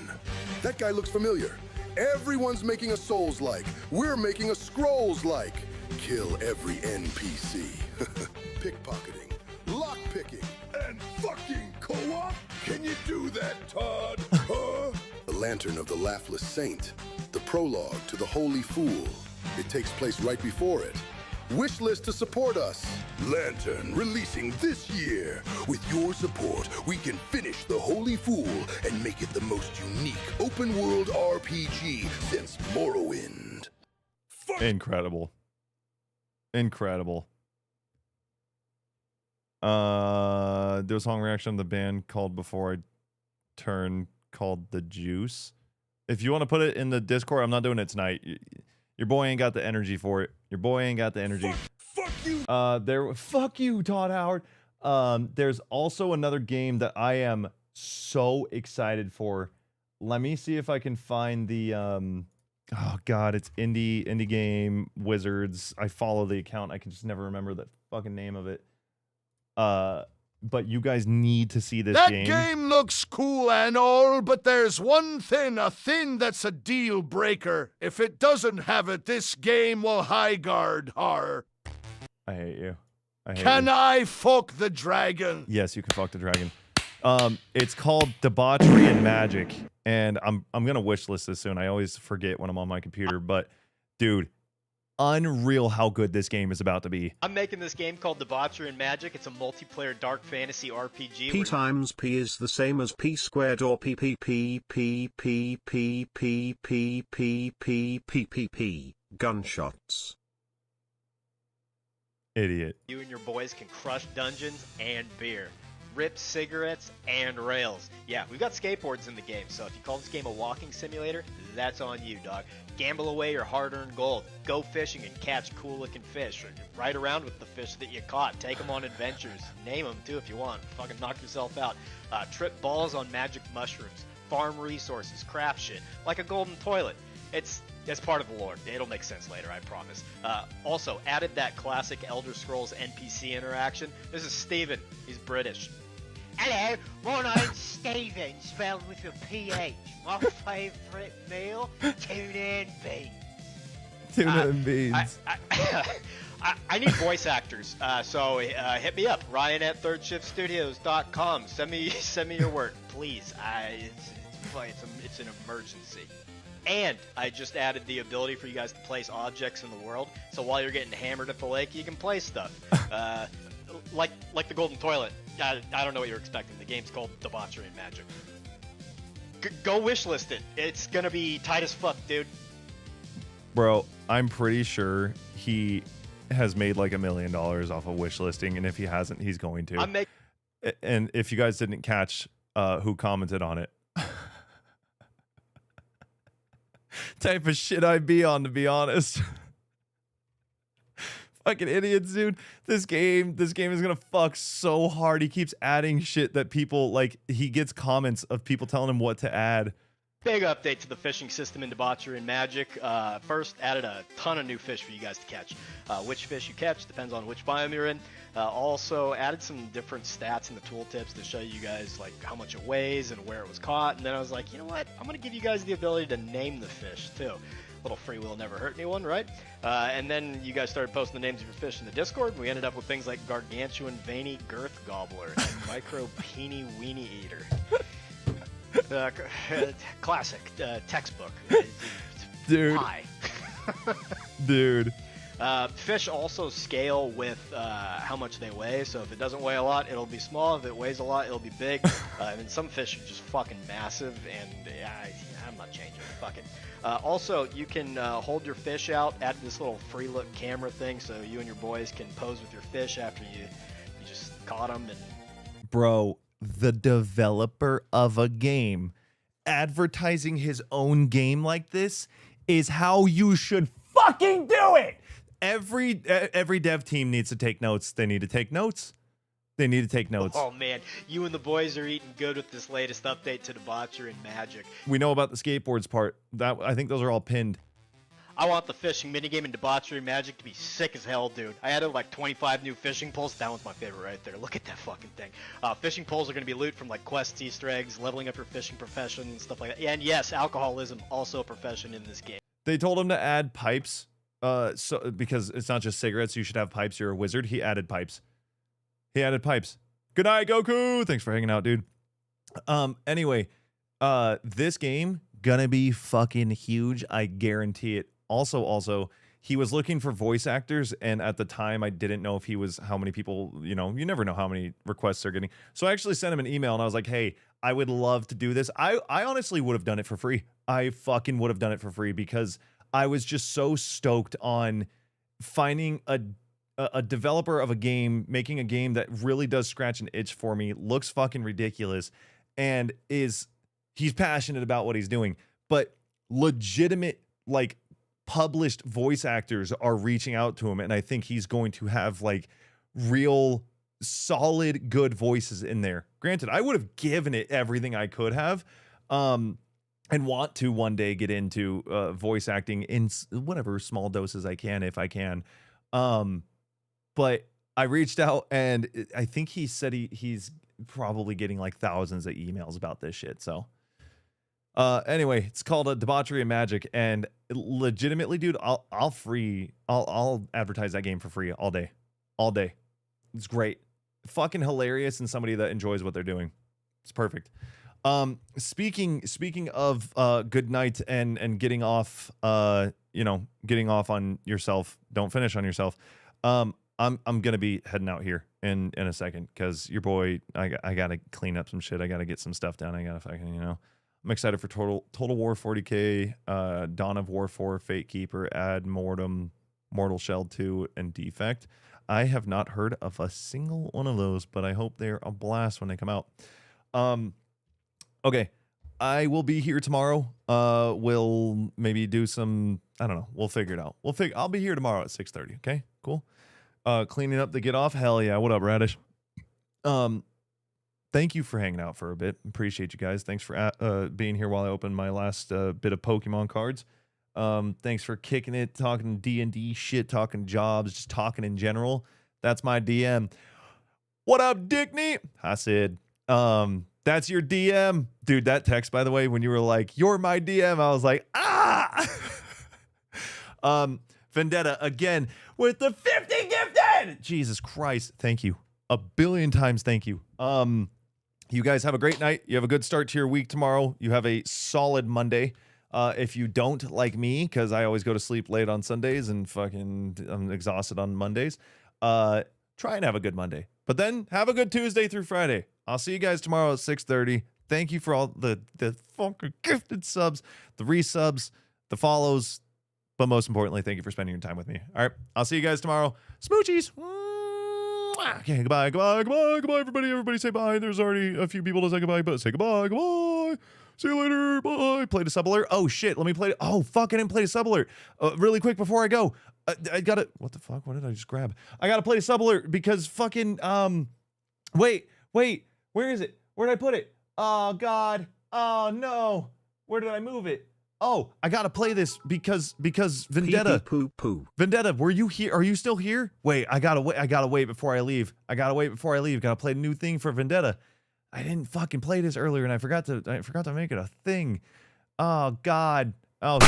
That guy looks familiar. Everyone's making a Souls-like. We're making a Scrolls-like. Kill every NPC. Pickpocketing. Lockpicking. And fucking co-op? Can you do that, Todd? Huh? The Lantern of the Laughless Saint. The prologue to the Holy Fool. It takes place right before it. Wish list to support us. Lantern releasing this year. With your support, we can finish the Holy Fool and make it the most unique open world RPG since Morrowind. Incredible. Incredible. There was a song reaction of the band called Before I Turn called The Juice. If you want to put it in the Discord, I'm not doing it tonight. Your boy ain't got the energy for it. Your boy ain't got the energy. Fuck you. Fuck you, Todd Howard. There's also another game that I am so excited for. Let me see if I can find the oh god, it's indie game wizards. I follow the account. I can just never remember the fucking name of it. But you guys need to see this game. That game looks cool and all, but there's one thing, that's a deal breaker. If it doesn't have it, this game will high guard her. I hate you. Can I fuck the dragon? Yes, you can fuck the dragon. It's called Debauchery and Magic, and I'm gonna wishlist this soon. I always forget when I'm on my computer, but dude, unreal how good this game is about to be. I'm making this game called Debauchery and Magic. It's a multiplayer dark fantasy RPG. P times P is the same as P squared or P P P P P P P P P P P P P. Gunshots. Idiot. You and your boys can crush dungeons and beer. Rip cigarettes and rails. Yeah, we've got skateboards in the game, so if you call this game a walking simulator, that's on you, dog. Gamble away your hard-earned gold. Go fishing and catch cool-looking fish. Ride around with the fish that you caught. Take them on adventures. Name them, too, if you want. Fucking knock yourself out. Trip balls on magic mushrooms. Farm resources. Craft shit. Like a golden toilet. It's part of the lore. It'll make sense later, I promise. Also, added that classic Elder Scrolls NPC interaction. This is Steven. He's British. Hello, my name's Steven, spelled with a PH. My favourite meal, tuna and beans. Tuna and beans. I need voice actors, so hit me up, Ryan@thirdshiftstudios.com. Send me your work, please. It's an emergency. And I just added the ability for you guys to place objects in the world, so while you're getting hammered at the lake, you can play stuff. Like the golden toilet. I don't know what you're expecting. The game's called Debauchery and Magic. Go wishlist it. It's gonna be tight as fuck, dude. Bro, I'm pretty sure he has made like $1 million off of wishlisting, and if he hasn't, he's going to. And if you guys didn't catch who commented on it, type of shit I'd be on, to be honest. Fucking idiots, dude. This game is gonna fuck so hard. He keeps adding shit that people like. He gets comments of people telling him what to add. Big update to the fishing system in Debauchery and Magic. First, added a ton of new fish for you guys to catch. Which fish you catch depends on which biome you're in. Also, added some different stats in the tooltips to show you guys like how much it weighs and where it was caught. And then I was like, you know what? I'm gonna give you guys the ability to name the fish too. Little free will never hurt anyone, right? And then you guys started posting the names of your fish in the Discord. And we ended up with things like Gargantuan Veiny Girth Gobbler and Micro Peeny Weenie Eater. Classic textbook. Dude. Pie. Dude. Fish also scale with how much they weigh. So if it doesn't weigh a lot, it'll be small. If it weighs a lot, it'll be big. And some fish are just fucking massive, and I'm not changing it. Fuck it. Also, you can hold your fish out, add this little free look camera thing, so you and your boys can pose with your fish after you just caught them. And bro, the developer of a game advertising his own game like this is how you should fucking do it. Every dev team needs to take notes. They need to take notes. They need to take notes. Oh man, you and the boys are eating good with this latest update to Debauchery and Magic. We know about the skateboards part. I think those are all pinned. I want the fishing minigame in Debauchery and Magic to be sick as hell, dude. I added like 25 new fishing poles. That one's my favorite right there. Look at that fucking thing. Fishing poles are going to be loot from like quests, Easter eggs, leveling up your fishing profession, and stuff like that. And yes, alcoholism, also a profession in this game. They told him to add pipes. So because it's not just cigarettes, you should have pipes. You're a wizard. He added pipes. Good night, Goku. Thanks for hanging out, dude. Anyway, this game gonna be fucking huge. I guarantee it. Also, he was looking for voice actors, and at the time, I didn't know if he was how many people. You know, you never know how many requests they're getting. So I actually sent him an email, and I was like, "Hey, I would love to do this." I honestly would have done it for free. I fucking would have done it for free because I was just so stoked on finding a developer of a game, making a game that really does scratch an itch for me, looks fucking ridiculous, and he's passionate about what he's doing. But legitimate, like, published voice actors are reaching out to him, and I think he's going to have like real solid good voices in there. Granted, I would have given it everything I could have, and want to one day get into voice acting in whatever small doses I can, if I can. But I reached out, and I think he said he's probably getting like thousands of emails about this shit. So anyway, it's called a Debauchery and Magic, and legitimately, dude, I'll advertise that game for free all day. It's great, fucking hilarious, and somebody that enjoys what they're doing. It's perfect. Speaking of good night and getting off you know, getting off on yourself, don't finish on yourself. I'm gonna be heading out here in a second because your boy, I gotta clean up some shit. I gotta get some stuff done. I gotta fucking, you know. I'm excited for Total War 40K, Dawn of War 4, Fate Keeper, Ad Mortem, Mortal Shell 2, and Defect. I have not heard of a single one of those, but I hope they're a blast when they come out. Okay, I will be here tomorrow. We'll maybe do some, I don't know. We'll figure it out. I'll be here tomorrow at 6:30. Okay, cool. Cleaning up the get off. Hell yeah. What up, Radish? Thank you for hanging out for a bit. Appreciate you guys. Thanks for being here while I open my last bit of Pokemon cards. Thanks for kicking it, talking D&D shit, talking jobs, just talking in general. That's my DM. What up, Dickney? I said, that's your DM. Dude, that text, by the way, when you were like, you're my DM, I was like, ah! Vendetta, again, with the 50 gifted! Jesus Christ, thank you. A billion times thank you. You guys have a great night. You have a good start to your week tomorrow. You have a solid Monday. If you don't like me, because I always go to sleep late on Sundays and fucking I'm exhausted on Mondays, try and have a good Monday. But then have a good Tuesday through Friday. I'll see you guys tomorrow at 6:30. Thank you for all the fucking gifted subs, the resubs, the follows, but most importantly, thank you for spending your time with me. All right, I'll see you guys tomorrow. Smoochies. Okay, goodbye, everybody. Everybody say bye. There's already a few people to say goodbye, but say goodbye. See you later. Bye. Play the sub alert. Oh shit, let me play. Oh fuck, I didn't play the sub alert. Really quick before I go. I gotta. What the fuck? What did I just grab? I gotta play the sub alert because fucking Wait. Where is it? Where did I put it? Oh god. Oh no. Where did I move it? Oh, I gotta play this because Vendetta. Poo. Vendetta, were you here? Are you still here? Wait, I gotta wait before I leave. Gotta play a new thing for Vendetta. I didn't fucking play this earlier, and I forgot to make it a thing. Oh God. Oh,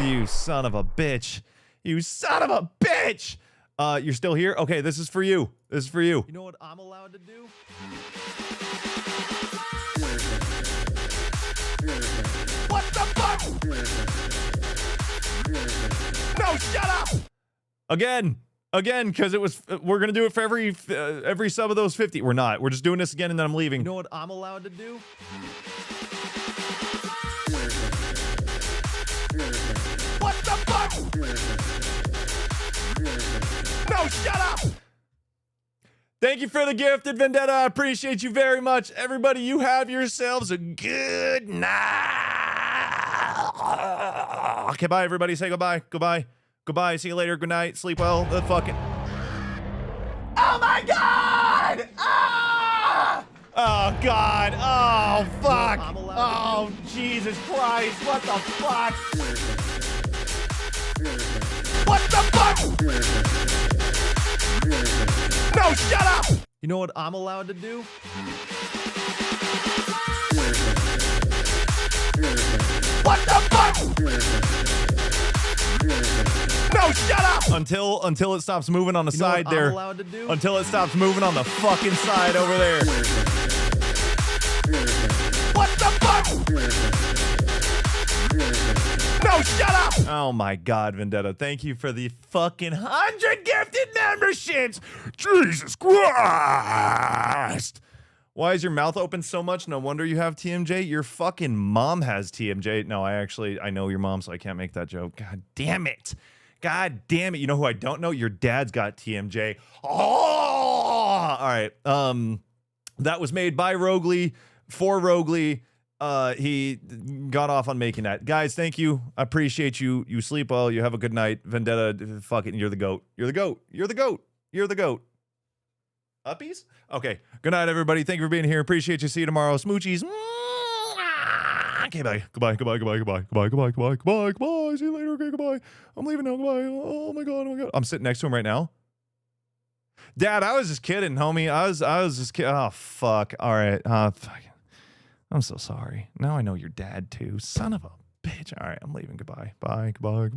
you son of a bitch. You son of a bitch. You're still here? Okay, this is for you. You know what I'm allowed to do? What the fuck? No, shut up! Again, because we're gonna do it for every sub of those 50. We're not. We're just doing this again, and then I'm leaving. You know what I'm allowed to do? What the fuck? No, shut up! Thank you for the gifted, Vendetta. I appreciate you very much. Everybody, you have yourselves a good night. Okay, bye, everybody. Say goodbye. Goodbye. See you later. Good night. Sleep well. The fucking... Oh, my God! Ah! Oh, God. Oh, fuck. Oh, Jesus Christ. What the fuck? What the fuck? No, shut up! You know what I'm allowed to do? What the fuck? No, shut up! Until it stops moving on the side there. Until it stops moving on the fucking side over there. What the fuck? No, shut up! Oh my God, Vendetta. Thank you for the fucking 100 gifted memberships! Jesus Christ! Why is your mouth open so much? No wonder you have TMJ. Your fucking mom has TMJ. No, I know your mom, so I can't make that joke. God damn it. You know who I don't know? Your dad's got TMJ. Oh! All right. That was made by Rogley for Rogley. He got off on making that. Guys, thank you. I appreciate you. You sleep well. You have a good night. Vendetta, fucking, you're the GOAT. Uppies? Okay. Good night, everybody. Thank you for being here. Appreciate you. See you tomorrow. Smoochies. Okay, bye. Goodbye. See you later. Okay, goodbye. I'm leaving now. Goodbye. Oh my God. I'm sitting next to him right now. Dad, I was just kidding, homie. I was just kidding. Oh, fuck. All right. Fuck. I'm so sorry. Now I know your dad too. Son of a bitch. All right, I'm leaving. Goodbye. Bye. Goodbye.